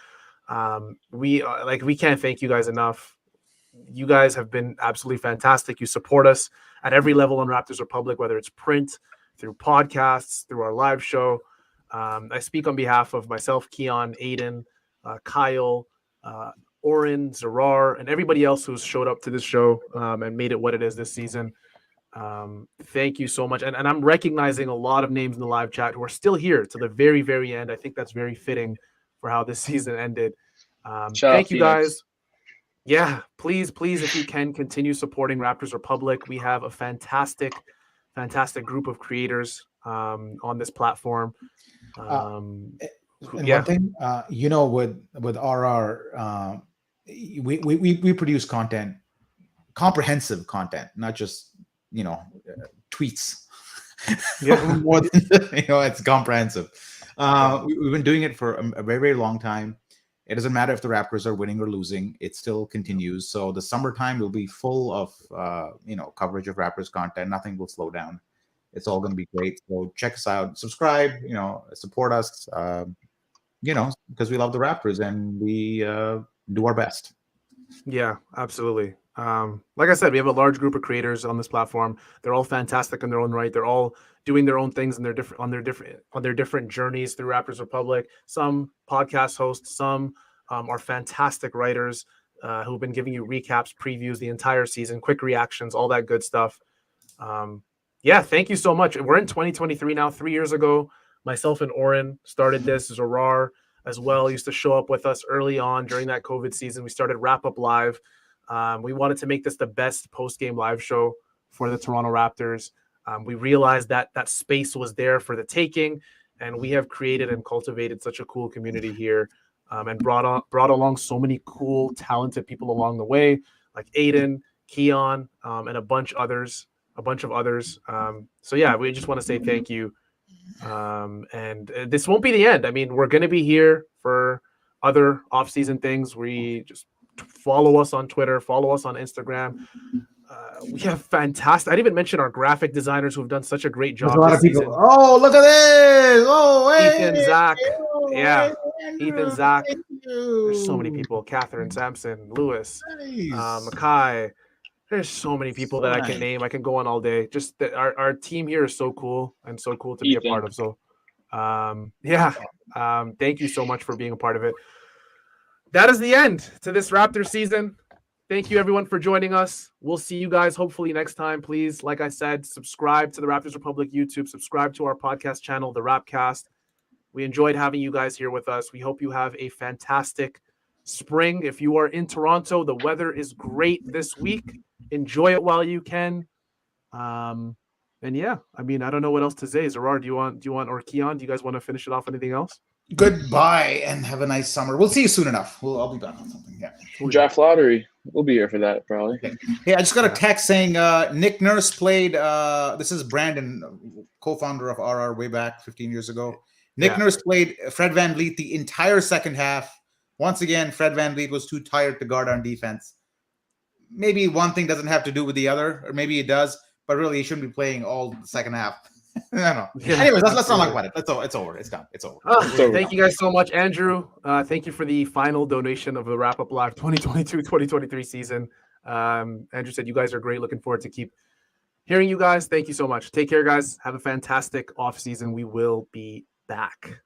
A: we can't thank you guys enough. You guys have been absolutely fantastic. You support us at every level on Raptors Republic, whether it's print, through podcasts, through our live show. I speak on behalf of myself, Keon, Aiden, Kyle, Oren, Zarar, and everybody else who's showed up to this show and made it what it is this season. Thank you so much. And I'm recognizing a lot of names in the live chat who are still here to the very, very end. I think that's very fitting for how this season ended. Thank you guys. Yeah, please, if you can, continue supporting Raptors Republic. We have a fantastic group of creators on this platform.
B: One thing, with RR, we produce content, comprehensive content, not just tweets.
A: Yeah.
B: More than it's comprehensive. We've been doing it for a very, very long time. It doesn't matter if the Raptors are winning or losing; it still continues. So the summertime will be full of coverage of Raptors content. Nothing will slow down. It's all going to be great. So check us out, subscribe, support us, because we love the Raptors and we do our best.
A: Yeah, absolutely. Like I said, we have a large group of creators on this platform. They're all fantastic in their own right. They're all doing their own things and they're different on their different journeys through Raptors Republic. Some podcast hosts, some are fantastic writers who've been giving you recaps, previews the entire season, quick reactions, all that good stuff. Yeah, thank you so much. We're in 2023 now. 3 years ago, myself and Oren started this. Zorar as well used to show up with us early on during that COVID season. We started Wrap Up Live. We wanted to make this the best post-game live show for the Toronto Raptors. We realized that that space was there for the taking, and we have created and cultivated such a cool community here, and brought along so many cool, talented people along the way, like Aiden, Keon, and a bunch of others. So yeah, we just want to say thank you. And this won't be the end. I mean, we're going to be here for other off-season things. We just follow us on Twitter, follow us on Instagram. We have fantastic. I didn't even mention our graphic designers who've done such a great job.
B: There's a lot
A: this
B: of people.
A: season.
B: Oh, look at this! Oh, hey,
A: Ethan, Zach, yeah,
B: Andrew,
A: Ethan, Zach.
B: thank you.
A: There's so many people. Catherine, Sampson, Lewis,
B: Nice.
A: Makai. There's so many people
B: So
A: that I
B: nice.
A: can name. I can go on all day. Just that our team here is so cool and so cool to be a
C: Ethan.
A: part of. So, thank you so much for being a part of it. That is the end to this Raptors season. Thank you, everyone, for joining us. We'll see you guys hopefully next time. Please, like I said, subscribe to the Raptors Republic YouTube. Subscribe to our podcast channel, The Rapcast. We enjoyed having you guys here with us. We hope you have a fantastic spring. If you are in Toronto, the weather is great this week. Enjoy it while you can. And yeah, I mean, I don't know what else to say. Zorar, do you want, or Keon, do you guys want to finish it off? Anything else?
B: Goodbye and have a nice summer. We'll see you soon enough. I'll be back on something. Yeah.
C: Draft lottery. We'll be here for that probably.
B: Hey, I just got a text saying Nick Nurse played. This is Brandon, co-founder of RR way back 15 years ago. Nick Nurse played Fred VanVleet the entire second half. Once again, Fred VanVleet was too tired to guard on defense. Maybe one thing doesn't have to do with the other, or maybe it does, but really he shouldn't be playing all the second half. I don't know. Yeah, anyways, let's not talk about it. It's over. It's done. It's over.
A: Thank you guys so much. Andrew, thank you for the final donation of the Wrap Up Live 2022-2023 season. Andrew said you guys are great. Looking forward to keep hearing you guys. Thank you so much. Take care, guys. Have a fantastic off season. We will be back.